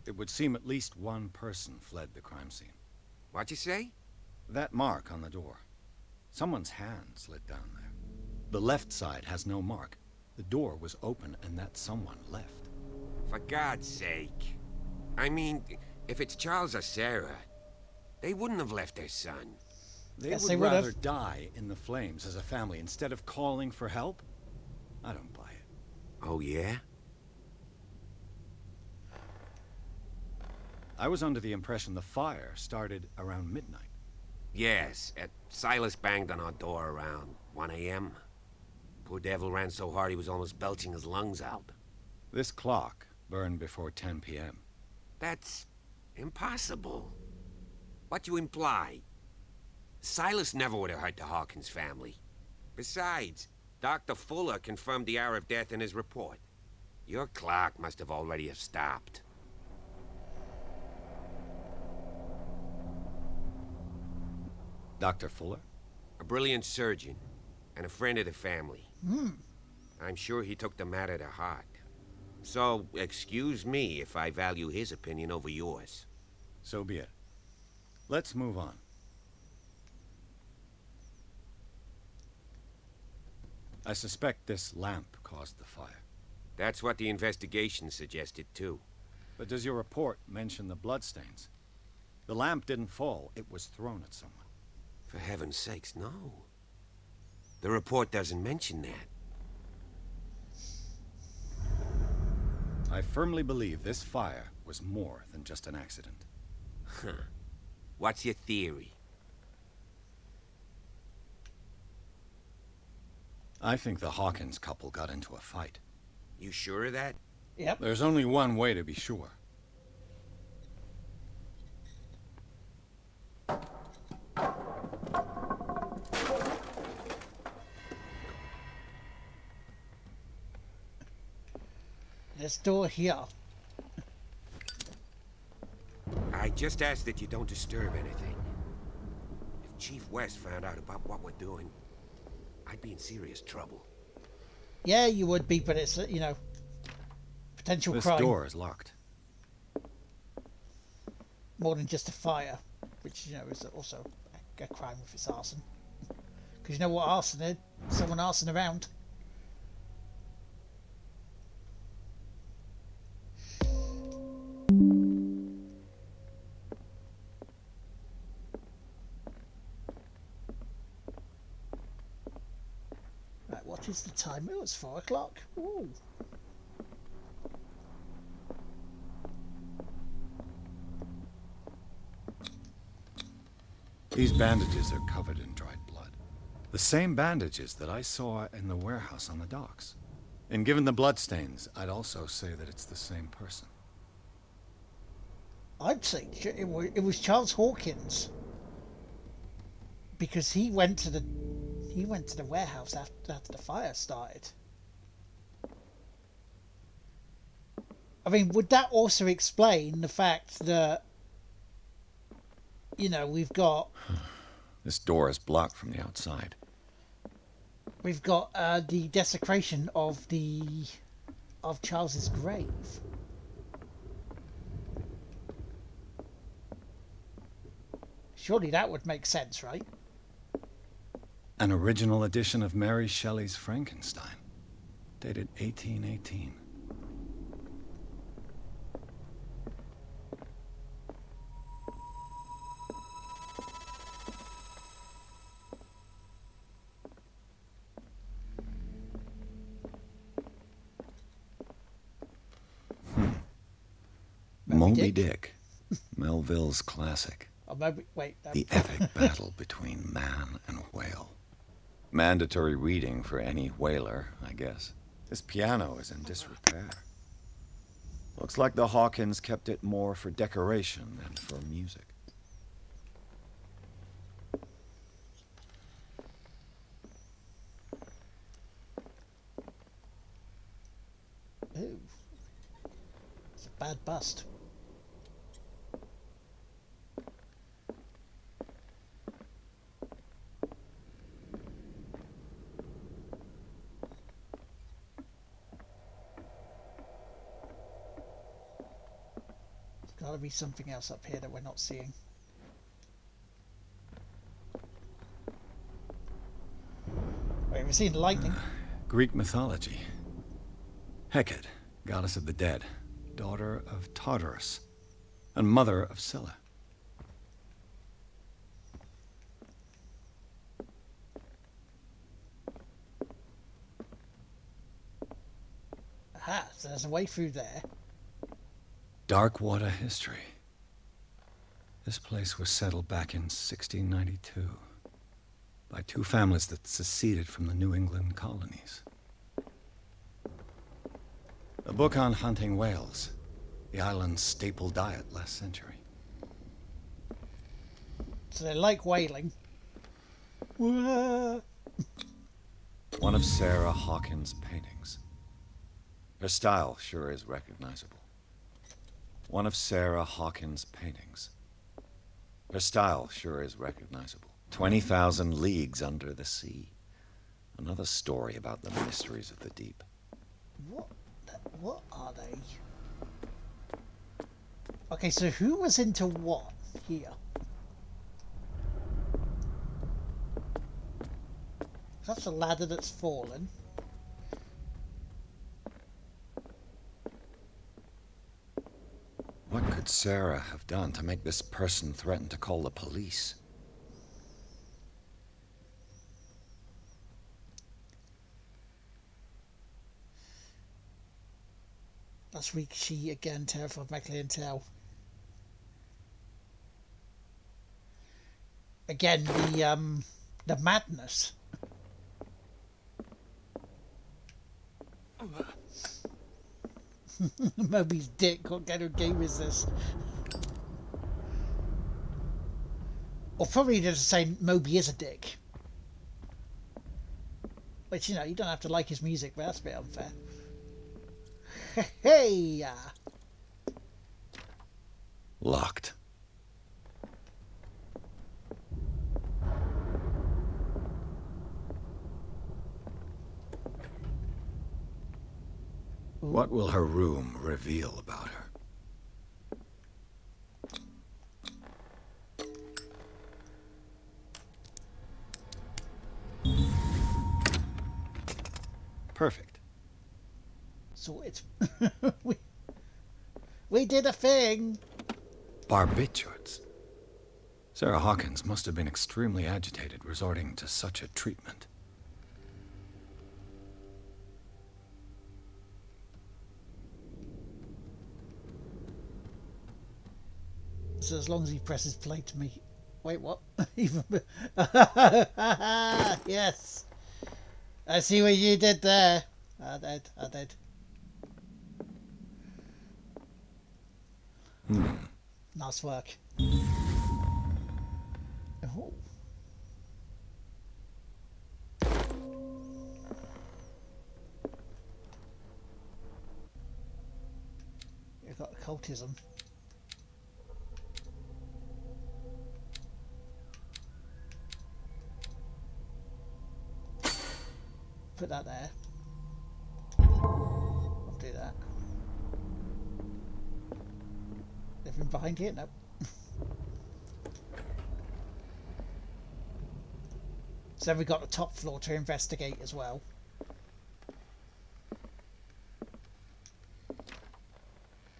It would seem at least one person fled the crime scene. What'd you say? That mark on the door. Someone's hand slid down there. The left side has no mark. The door was open and that someone left. For God's sake. I mean, if it's Charles or Sarah, they wouldn't have left their son. They Yes, would they would rather have. die in the flames as a family instead of calling for help? I don't buy it. Oh, yeah? I was under the impression the fire started around midnight. Yes, Silas banged on our door around 1 a.m. Poor devil ran so hard he was almost belching his lungs out. This clock burned before 10 p.m. That's impossible. What you imply? Silas never would have hurt the Hawkins family. Besides, Dr. Fuller confirmed the hour of death in his report. Your clock must have already have stopped. Dr. Fuller? A brilliant surgeon, and a friend of the family. I'm sure he took the matter to heart. So, excuse me if I value his opinion over yours. So be it. Let's move on. I suspect this lamp caused the fire. That's what the investigation suggested, too. But does your report mention the bloodstains? The lamp didn't fall, it was thrown at someone. For heaven's sakes, no. The report doesn't mention that. I firmly believe this fire was more than just an accident. Huh. What's your theory? I think the Hawkins couple got into a fight. You sure of that? Yep. There's only one way to be sure. This door here. I just ask that you don't disturb anything. If Chief West found out about what we're doing, I'd be in serious trouble. Yeah, you would be, but it's, you know, potential This crime. door is locked. More than just a fire, which, you know, is also a crime if it's arson. Because you know what arson is? Someone arson around. What is the time? It was 4 o'clock. Ooh. These bandages are covered in dried blood. The same bandages that I saw in the warehouse on the docks. And given the bloodstains, I'd also say that it's the same person. I'd say it was Charles Hawkins, because he went to the warehouse after the fire started. I mean, would that also explain the fact that, you know, we've got This door is blocked from the outside. the desecration of Charles's grave? Surely that would make sense, right? An original edition of Mary Shelley's Frankenstein, dated 1818. Moby Dick, Melville's classic. Oh, wait. The epic battle between man and whale. Mandatory reading for any whaler, I guess. This piano is in disrepair. Looks like the Hawkins kept it more for decoration than for music. Ooh. It's a bad bust. There's got to be something else up here that we're not seeing. Wait, we've seen lightning. Greek mythology. Hecate, goddess of the dead, daughter of Tartarus, and mother of Scylla. Aha, so there's a way through there. Dark water history. This place was settled back in 1692 by two families that seceded from the New England colonies. A book on hunting whales, the island's staple diet last century. So they like whaling. Whoa. One of Sarah Hawkins' paintings. Her style sure is recognizable. One of Sarah Hawkins' paintings. Her style sure is recognizable. 20,000 Leagues Under the Sea. Another story about the mysteries of the deep. What are they? Okay, so who was into what here? That's a ladder that's fallen. What could Sarah have done to make this person threaten to call the police? Last week she again terrified my clientele. Again, the madness. Moby's dick. What kind of game is this? Or probably just saying Moby is a dick. Which, you know, you don't have to like his music, but that's a bit unfair. Hey! Locked. What will her room reveal about her? Perfect. So it's we did a thing. Barbiturates. Sarah Hawkins must have been extremely agitated resorting to such a treatment. So as long as he presses play to me. Wait, what? Even yes. I see what you did there. I did. Nice work. Oh. You've got occultism. Put that there. I'll do that. Anything behind here? Nope. So we've got the top floor to investigate as well.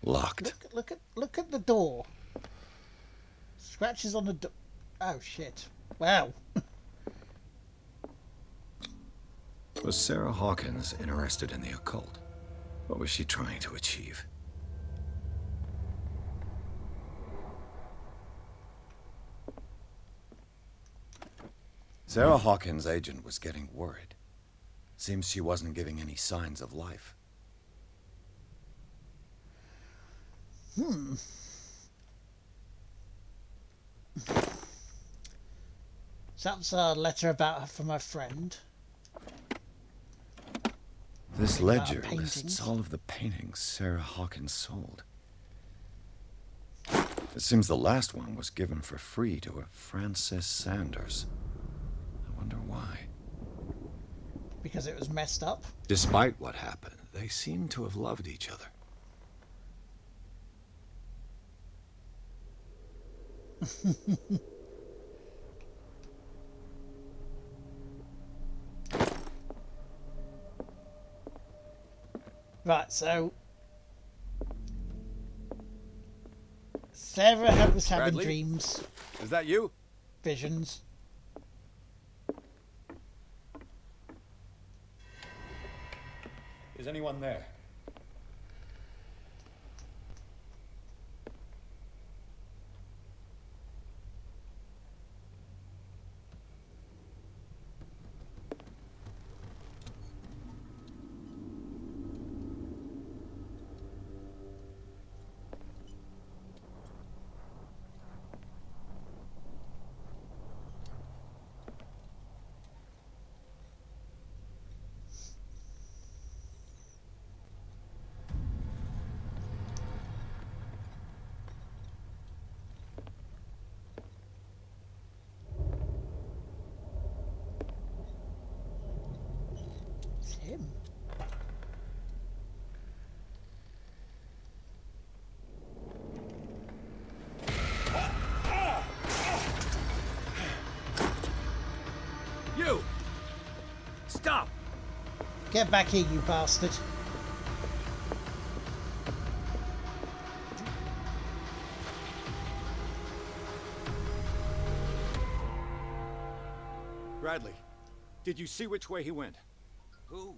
Locked. Look at the door. Scratches on the door. Oh shit! Wow. Was Sarah Hawkins interested in the occult? What was she trying to achieve? Sarah Hawkins' agent was getting worried. Seems she wasn't giving any signs of life. So that's a letter about her from her friend. This ledger lists all of the paintings Sarah Hawkins sold. It seems the last one was given for free to a Frances Sanders. I wonder why. Because it was messed up? Despite what happened, they seem to have loved each other. Right, so Sarah was having Bradley? dreams. Is that you? Visions. Is anyone there? It's him. You! Stop! Get back here, you bastard. Bradley, did you see which way he went? Who?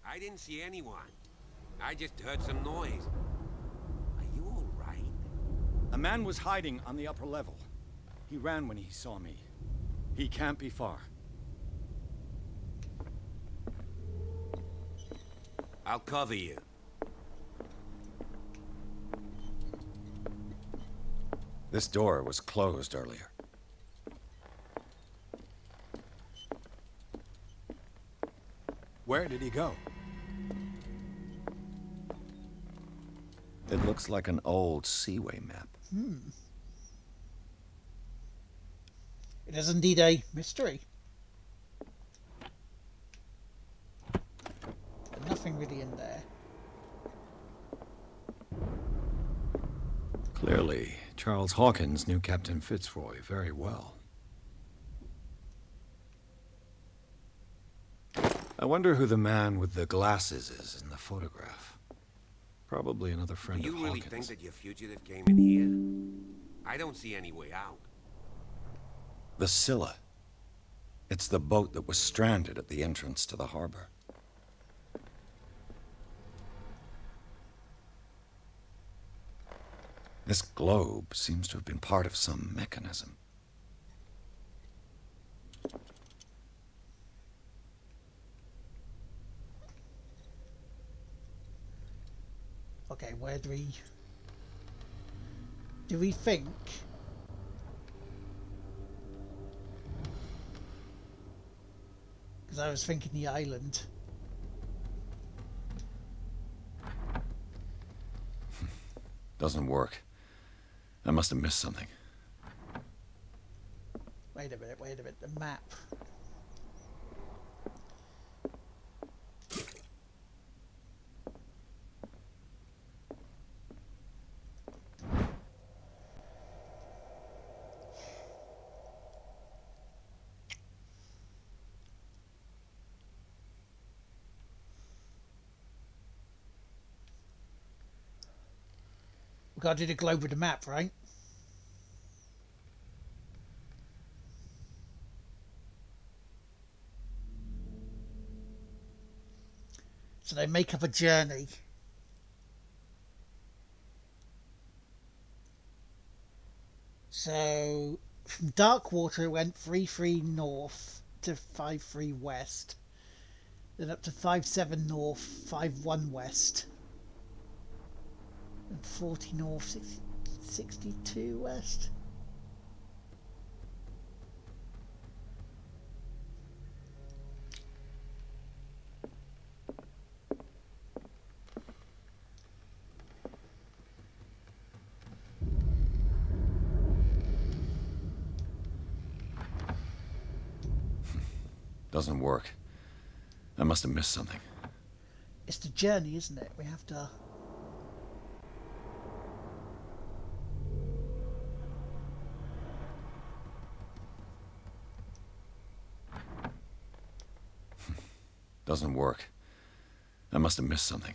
I didn't see anyone. I just heard some noise. Are you all right? A man was hiding on the upper level. He ran when he saw me. He can't be far. I'll cover you. This door was closed earlier. Where did he go? It looks like an old Seaway map. It is indeed a mystery. But nothing really in there. Clearly, Charles Hawkins knew Captain Fitzroy very well. I wonder who the man with the glasses is in the photograph. Probably another friend Do of you really Hawkins. think that your fugitive came in here? I don't see any way out. The Scylla. It's the boat that was stranded at the entrance to the harbor. This globe seems to have been part of some mechanism. Okay, where do we think? Because I was thinking the island. Doesn't work. I must have missed something. Wait a minute, the map. We've got to do the globe with the map, right? So they make up a journey. So from Darkwater it went 3-3 north to 5-3 west. Then up to 5-7 north, 5-1 west. And 40 north, 62 west. Doesn't work. I must have missed something. It's the journey, isn't it? We have to... Doesn't work. I must have missed something.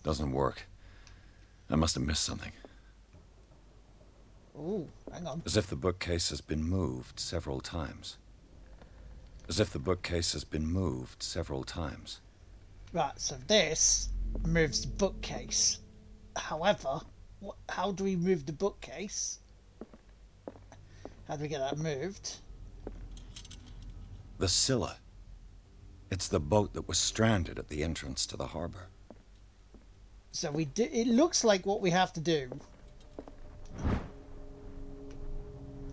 Doesn't work. I must have missed something. Oh, hang on. As if the bookcase has been moved several times. As if the bookcase has been moved several times. Right, so this moves the bookcase. However, how do we move the bookcase? How do we get that moved? The Scylla. It's the boat that was stranded at the entrance to the harbor. So it looks like what we have to do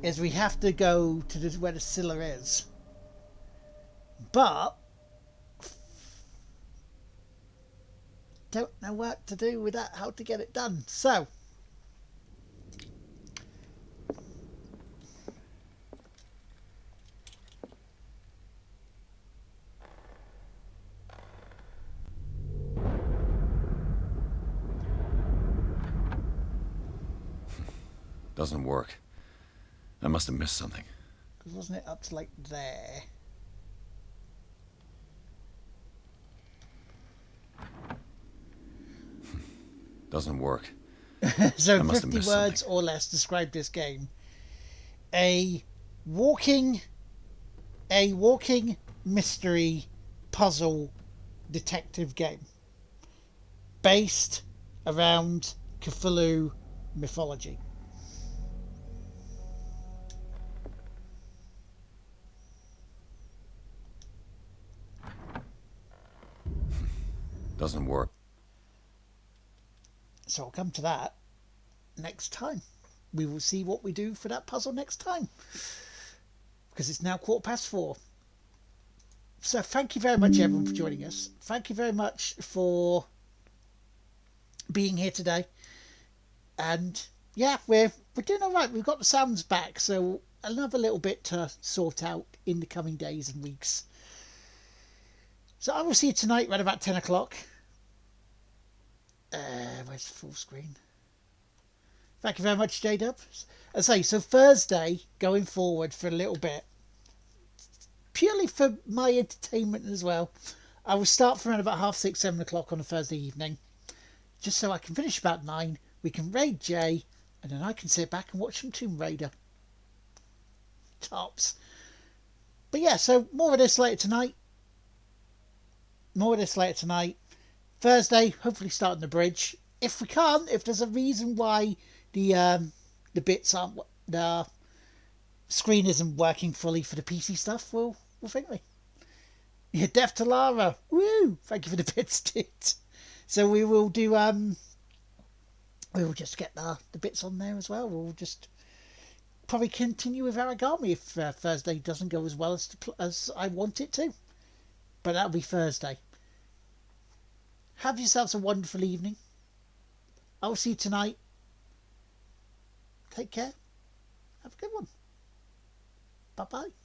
is we have to go to where the Scylla is. But don't know what to do with that, how to get it done. So Doesn't work. I must have missed something. because wasn't it up to like there? Doesn't work. So 50 words or less describe this game. A walking mystery puzzle detective game based around Cthulhu mythology. Doesn't work. So I'll come to that next time. We will see what we do for that puzzle next time, because it's now 4:15. So thank you very much everyone for joining us. Thank you very much for being here today. And yeah, we're doing all right. We've got the sounds back, so another little bit to sort out in the coming days and weeks. So I will see you tonight around about 10 o'clock. Where's the full screen? Thank you very much, J-Dub. As I say, so Thursday, going forward for a little bit, purely for my entertainment as well, I will start from around about 6:30, 7 o'clock on a Thursday evening, just so I can finish about 9, we can raid Jay, and then I can sit back and watch some Tomb Raider. Tops. But yeah, so more of this later tonight. more of this later tonight. Thursday, hopefully starting the bridge. If we can't, if there's a reason why the bits aren't, the screen isn't working fully for the PC stuff, we'll think we. Yeah, death to Lara. Woo! Thank you for the bits, dude. So we will do we will just get the bits on there as well. We'll just probably continue with Aragami if Thursday doesn't go as well as I want it to. But that'll be Thursday. Have yourselves a wonderful evening. I'll see you tonight. Take care. Have a good one. Bye-bye.